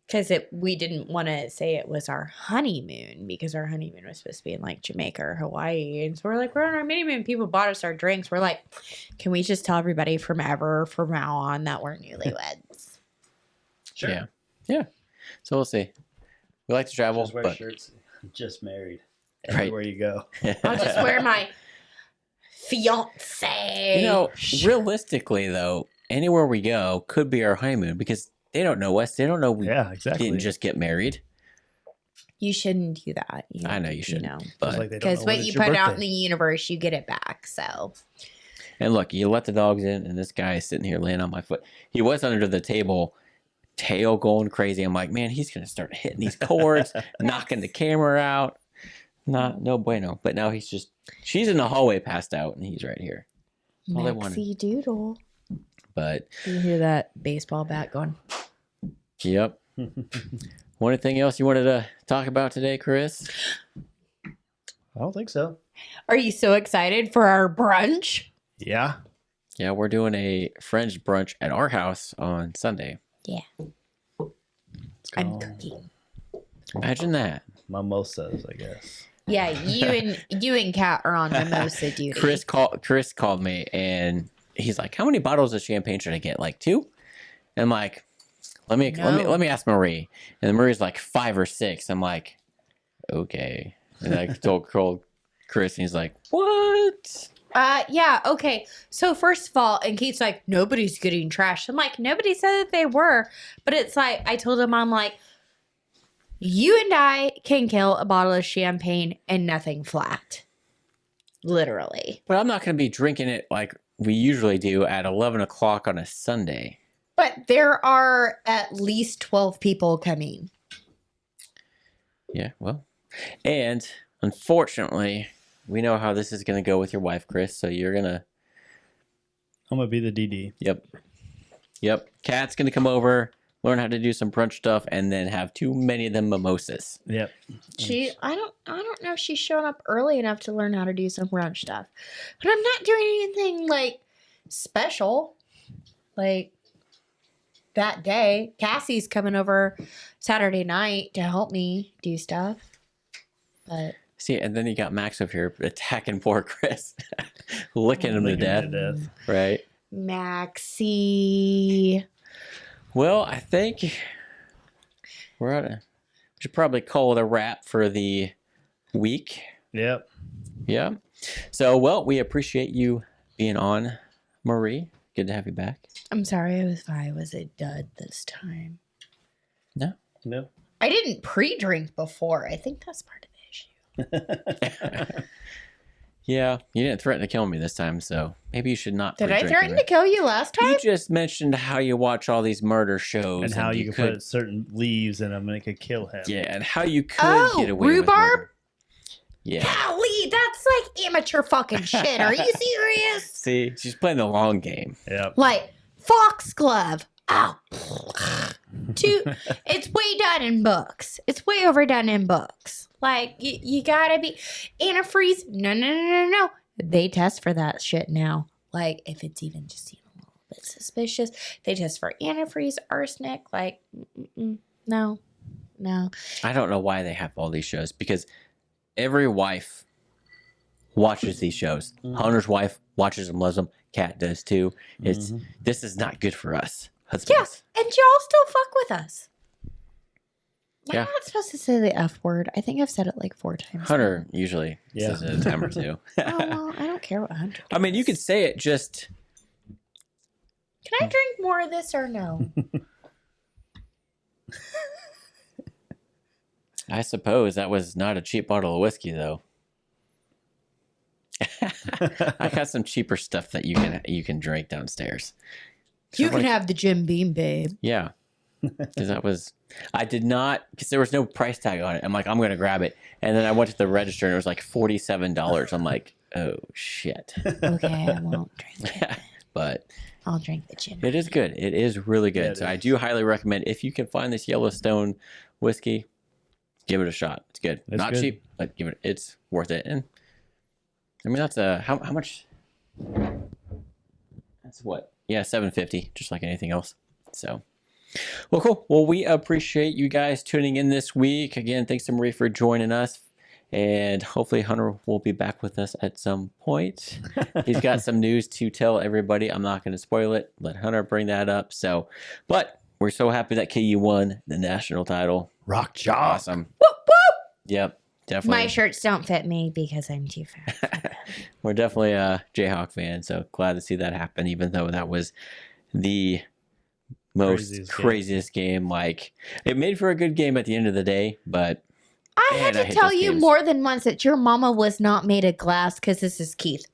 Because we didn't want to say it was our honeymoon, because our honeymoon was supposed to be in like Jamaica or Hawaii. And so we're like, we're on our mini moon. People bought us our drinks. We're like, can we just tell everybody from now on that we're newlyweds? Sure. yeah, yeah. So we'll see. We like to travel, Just wear but shirts. Just married. Right. Everywhere you go. I'll just wear my fiance. You know, realistically though, anywhere we go could be our honeymoon because they don't know us. They don't know we Yeah, exactly. didn't just get married. You shouldn't do that. I know you shouldn't, Just but like they don't know because when what it's you your put out in birthday. the universe, you get it back. So and look, you let the dogs in, and this guy is sitting here laying on my foot. He was under the table, tail going crazy. I'm like, man, he's gonna start hitting these cords, knocking the camera out. No bueno. But now she's in the hallway, passed out, and he's right here. All they wanted. Maxie Doodle. But You hear that baseball bat going? yep. Anything else you wanted to talk about today, Chris? I don't think so. Are you so excited for our brunch? Yeah. Yeah, we're doing a French brunch at our house on Sunday. Yeah, It's I'm called cooking. Imagine that. mimosas, I guess. Yeah, you and Kat are on mimosa duty. Chris called me and he's like, "How many bottles of champagne should I get? Like 2?" And I'm like, "Let me ask Marie." And then Marie's like 5 or 6. I'm like, "Okay." And I told Chris, and he's like, "What?" Yeah, okay. So first of all, and Kate's like, nobody's getting trashed. I'm like, nobody said that they were. But it's like, I told him, I'm like, you and I can kill a bottle of champagne and nothing flat. Literally. But I'm not going to be drinking it like we usually do at 11 o'clock on a Sunday. But there are at least 12 people coming. Yeah, well. And unfortunately, we know how this is going to go with your wife, Chris. So you're going to... I'm going to be the DD. Yep. Kat's going to come over, learn how to do some brunch stuff, and then have too many of them mimosas. Yep. I don't know if she's shown up early enough to learn how to do some brunch stuff. But I'm not doing anything like special. Like that day, Cassie's coming over Saturday night to help me do stuff. But See, and then you got Max over here attacking poor Chris, licking him to Licking death, him to death. right? Maxie. Well, I think we should probably call it a wrap for the week. Yep. Yeah. So, well, we appreciate you being on, Marie. Good to have you back. I'm sorry if I was a dud this time. No. No. I didn't pre-drink before. I think that's part of the issue. Yeah, you didn't threaten to kill me this time, so maybe you should not. Did I pre-drink threaten it. to kill you last time? You just mentioned how you watch all these murder shows And how you could put certain leaves in them and it could kill him. Yeah, and how you could Oh, get away rhubarb? with murder. Yeah. Golly, that's like amateur fucking shit. Are you serious? See, she's playing the long game. Yep. Like foxglove. Ow. It's way done in books. It's way overdone in books. Like you gotta be antifreeze. No. They test for that shit now. Like if it's even just a little bit suspicious, they test for antifreeze, arsenic. Like no. I don't know why they have all these shows because every wife watches these shows. Hunter's wife watches them, loves them. Kat does too. This is not good for us husbands. Yeah, and y'all still fuck with us. Yeah. I'm not supposed to say the F word. I think I've said it like 4 times. Hunter usually Yeah. says it a time or two. Oh, well, I don't care what Hunter does. I mean, you could say it just. Can I drink more of this or no? I suppose that was not a cheap bottle of whiskey, though. I got some cheaper stuff that you can drink downstairs. You can have the Jim Beam, babe. Yeah, because I did not, because there was no price tag on it. I'm like, I'm gonna grab it, and then I went to the register and it was like $47. I'm like, oh shit. Okay, I won't drink it. But I'll drink the gin. It is good. It is really good. Yeah, so I do highly recommend, if you can find this Yellowstone whiskey, give it a shot. It's good. It's Not good. cheap, but it's worth it. And I mean, that's how much? That's what? Yeah, $7.50, just like anything else. So, well, cool. Well, we appreciate you guys tuning in this week. Again, thanks to Marie for joining us. And hopefully Hunter will be back with us at some point. He's got some news to tell everybody. I'm not going to spoil it. Let Hunter bring that up. So, but we're so happy that KU won the national title. Rock job. Awesome. Whoop, whoop. Yep, definitely. My shirts don't fit me because I'm too fat. We're definitely a Jayhawk fan. So glad to see that happen, even though that was the most craziest game. Like, it made for a good game at the end of the day, but I had to tell you more than once that your mama was not made of glass because this is Keith.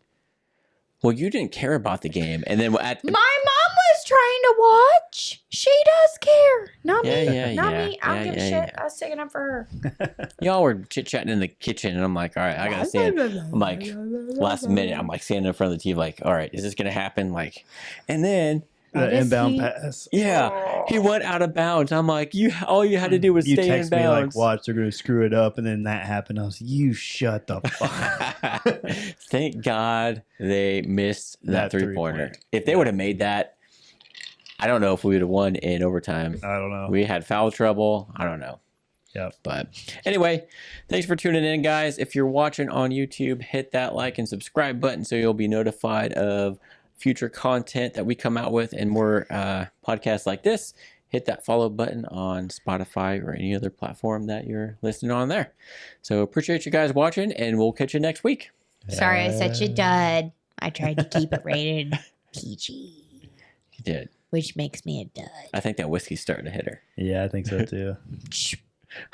Well, you didn't care about the game. And then My mom was trying to watch. She does care. Not me. Not me. I don't give a shit. I was sticking up for her. Y'all were chit-chatting in the kitchen, and I'm like, all right, I gotta stand. I'm like, last minute, I'm like standing in front of the TV, like, all right, is this gonna happen? Like, and then the inbound pass. Yeah, he went out of bounds. I'm like, all you had to do was stay in bounds. You text me like, watch, they're gonna screw it up, and then that happened. I was, you shut the fuck. Thank God they missed that three-pointer. If they would have made that, I don't know if we would have won in overtime. I don't know. We had foul trouble. I don't know. Yep. But anyway, thanks for tuning in, guys. If you're watching on YouTube, hit that like and subscribe button so you'll be notified of future content that we come out with and more podcasts like this. Hit that follow button on Spotify or any other platform that you're listening on there. So appreciate you guys watching, and we'll catch you next week. Sorry, I said you dud. I tried to keep it rated PG. You did. Which makes me a dud. I think that whiskey's starting to hit her. Yeah, I think so too.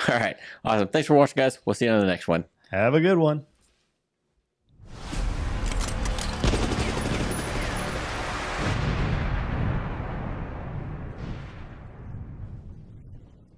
All right. Awesome. Thanks for watching, guys. We'll see you on the next one. Have a good one.